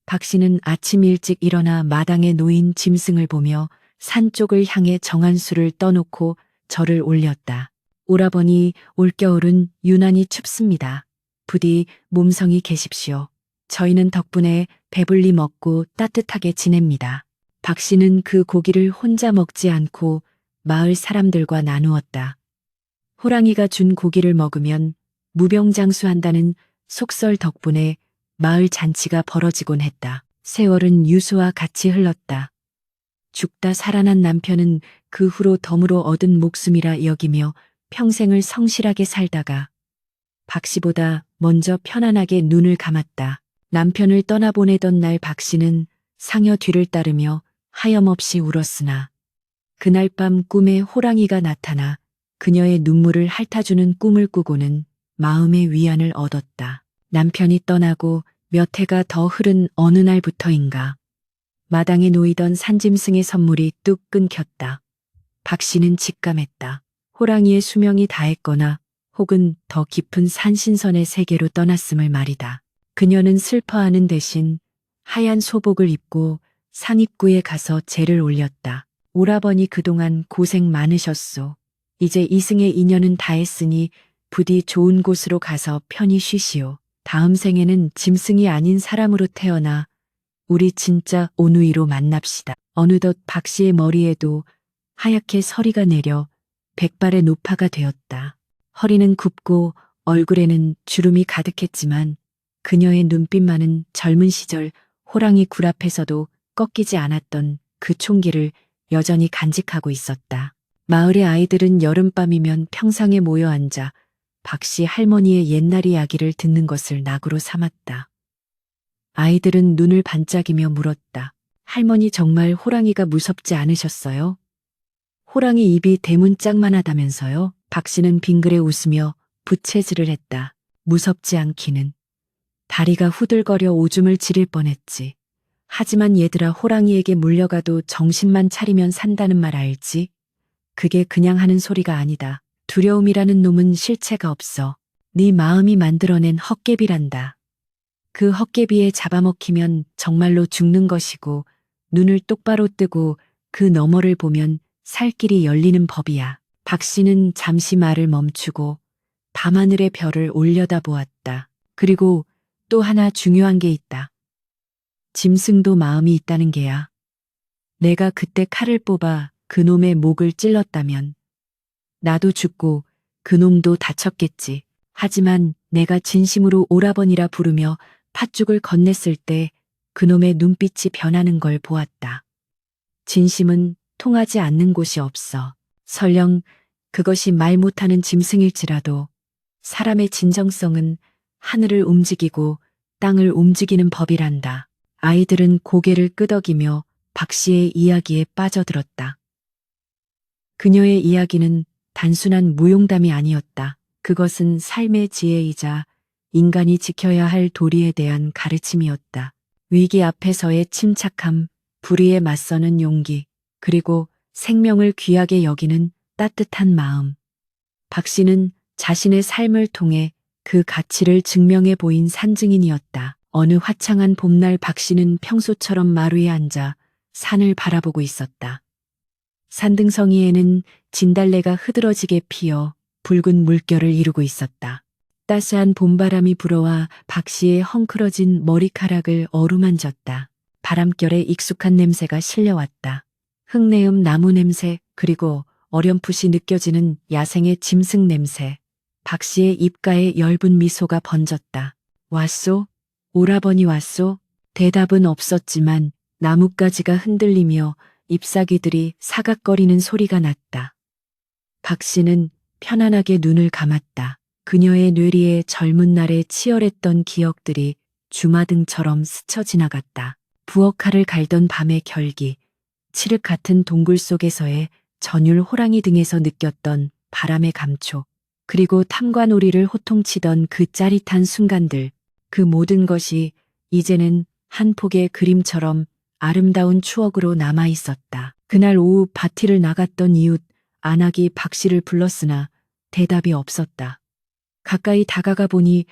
박 씨는 아침 일찍 일어나 마당에 놓인 짐승을 보며 산 쪽을 향해 정한수를 떠놓고 절을 올렸다. 오라버니, 올겨울은 유난히 춥습니다. 부디 몸성이 계십시오. 저희는 덕분에 배불리 먹고 따뜻하게 지냅니다. 박 씨는 그 고기를 혼자 먹지 않고 마을 사람들과 나누었다. 호랑이가 준 고기를 먹으면 무병장수한다는 속설 덕분에 마을 잔치가 벌어지곤 했다. 세월은 유수와 같이 흘렀다. 죽다 살아난 남편은 그 후로 덤으로 얻은 목숨이라 여기며 평생을 성실하게 살다가 박 씨보다 먼저 편안하게 눈을 감았다. 남편을 떠나보내던 날 박 씨는 상여 뒤를 따르며 하염없이 울었으나 그날 밤 꿈에 호랑이가 나타나 그녀의 눈물을 핥아주는 꿈을 꾸고는 마음의 위안을 얻었다. 남편이 떠나고 몇 해가 더 흐른 어느 날부터인가 마당에 놓이던 산짐승의 선물이 뚝 끊겼다. 박 씨는 직감했다. 호랑이의 수명이 다했거나 혹은 더 깊은 산신선의 세계로 떠났음을 말이다. 그녀는 슬퍼하는 대신 하얀 소복을 입고 산 입구에 가서 제를 올렸다. 오라버니 그동안 고생 많으셨소. 이제 이승의 인연은 다했으니 부디 좋은 곳으로 가서 편히 쉬시오. 다음 생에는 짐승이 아닌 사람으로 태어나 우리 진짜 온우이로 만납시다. 어느덧 박 씨의 머리에도 하얗게 서리가 내려 백발의 노파가 되었다. 허리는 굽고 얼굴에는 주름이 가득했지만 그녀의 눈빛만은 젊은 시절 호랑이 굴 앞에서도 꺾이지 않았던 그 총기를 여전히 간직하고 있었다. 마을의 아이들은 여름밤이면 평상에 모여 앉아 박씨 할머니의 옛날 이야기를 듣는 것을 낙으로 삼았다. 아이들은 눈을 반짝이며 물었다. 할머니 정말 호랑이가 무섭지 않으셨어요? 호랑이 입이 대문짝만하다면서요? 박씨는 빙그레 웃으며 부채질을 했다. 무섭지 않기는. 다리가 후들거려 오줌을 지릴 뻔했지. 하지만 얘들아, 호랑이에게 물려가도 정신만 차리면 산다는 말 알지? 그게 그냥 하는 소리가 아니다. 두려움이라는 놈은 실체가 없어. 네 마음이 만들어낸 헛개비란다. 그 헛개비에 잡아먹히면 정말로 죽는 것이고, 눈을 똑바로 뜨고 그 너머를 보면 살 길이 열리는 법이야. 박씨는 잠시 말을 멈추고 밤하늘의 별을 올려다보았다. 그리고 또 하나 중요한 게 있다. 짐승도 마음이 있다는 게야. 내가 그때 칼을 뽑아 그놈의 목을 찔렀다면 나도 죽고 그놈도 다쳤겠지. 하지만 내가 진심으로 오라버니라 부르며 팥죽을 건넸을 때 그놈의 눈빛이 변하는 걸 보았다. 진심은 통하지 않는 곳이 없어. 설령 그것이 말 못하는 짐승일지라도 사람의 진정성은 하늘을 움직이고 땅을 움직이는 법이란다. 아이들은 고개를 끄덕이며 박씨의 이야기에 빠져들었다. 그녀의 이야기는 단순한 무용담이 아니었다. 그것은 삶의 지혜이자 인간이 지켜야 할 도리에 대한 가르침이었다. 위기 앞에서의 침착함, 불의에 맞서는 용기, 그리고 생명을 귀하게 여기는 따뜻한 마음. 박씨는 자신의 삶을 통해 그 가치를 증명해 보인 산증인이었다. 어느 화창한 봄날 박씨는 평소처럼 마루에 앉아 산을 바라보고 있었다. 산등성이에는 진달래가 흐드러지게 피어 붉은 물결을 이루고 있었다. 따스한 봄바람이 불어와 박씨의 헝클어진 머리카락을 어루만졌다. 바람결에 익숙한 냄새가 실려왔다. 흙내음 나무 냄새, 그리고 어렴풋이 느껴지는 야생의 짐승 냄새. 박씨의 입가에 엷은 미소가 번졌다. 왔소? 오라버니 왔소? 대답은 없었지만 나뭇가지가 흔들리며 잎사귀들이 사각거리는 소리가 났다. 박씨는 편안하게 눈을 감았다. 그녀의 뇌리에 젊은 날에 치열했던 기억들이 주마등처럼 스쳐 지나갔다. 부엌칼을 갈던 밤의 결기, 칠흑 같은 동굴 속에서의 전율, 호랑이 등에서 느꼈던 바람의 감촉, 그리고 탐관오리를 호통치던 그 짜릿한 순간들, 그 모든 것이 이제는 한 폭의 그림처럼 아름다운 추억으로 남아 있었다. 그날 오후 밭일을 나갔던 이웃 안악이 박씨를 불렀으나 대답이 없었다. 가까이 다가가 보니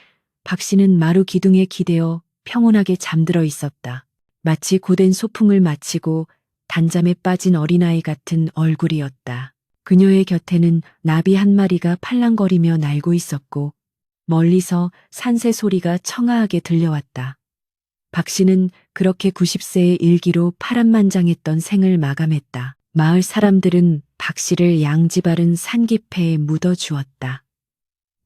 박씨는 마루 기둥에 기대어 평온하게 잠들어 있었다. 마치 고된 소풍을 마치고 단잠에 빠진 어린아이 같은 얼굴이었다. 그녀의 곁에는 나비 한 마리가 팔랑거리며 날고 있었고 멀리서 산새 소리가 청아하게 들려왔다. 박씨는 그렇게 90세의 일기로 파란만장했던 생을 마감했다. 마을 사람들은 박씨를 양지바른 산기패에 묻어주었다.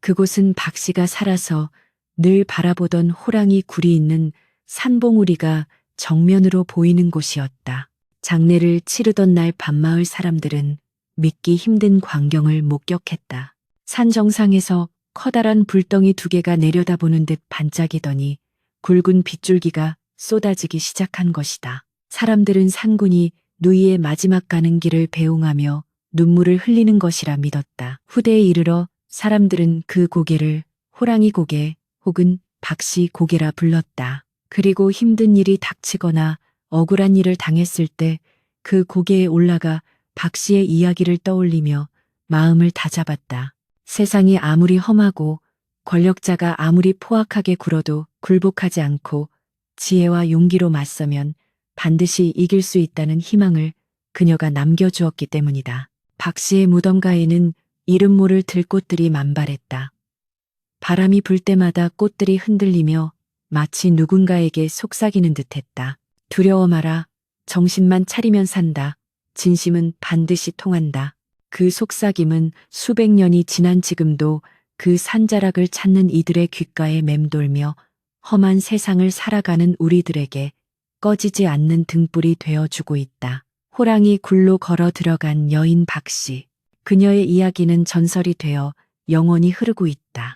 그곳은 박씨가 살아서 늘 바라보던 호랑이 굴이 있는 산봉우리가 정면으로 보이는 곳이었다. 장례를 치르던 날 밤마을 사람들은 믿기 힘든 광경을 목격했다. 산 정상에서 커다란 불덩이 2개가 내려다보는 듯 반짝이더니 굵은 빗줄기가 쏟아지기 시작한 것이다. 사람들은 산군이 누이의 마지막 가는 길을 배웅하며 눈물을 흘리는 것이라 믿었다. 후대에 이르러 사람들은 그 고개를 호랑이 고개 혹은 박씨 고개라 불렀다. 그리고 힘든 일이 닥치거나 억울한 일을 당했을 때 그 고개에 올라가 박씨의 이야기를 떠올리며 마음을 다잡았다. 세상이 아무리 험하고 권력자가 아무리 포악하게 굴어도 굴복하지 않고 지혜와 용기로 맞서면 반드시 이길 수 있다는 희망을 그녀가 남겨주었기 때문이다. 박씨의 무덤가에는 이름 모를 들꽃들이 만발했다. 바람이 불 때마다 꽃들이 흔들리며 마치 누군가에게 속삭이는 듯했다. 두려워 마라. 정신만 차리면 산다. 진심은 반드시 통한다. 그 속삭임은 수백 년이 지난 지금도 그 산자락을 찾는 이들의 귓가에 맴돌며 험한 세상을 살아가는 우리들에게 꺼지지 않는 등불이 되어주고 있다. 호랑이 굴로 걸어 들어간 여인 박씨. 그녀의 이야기는 전설이 되어 영원히 흐르고 있다.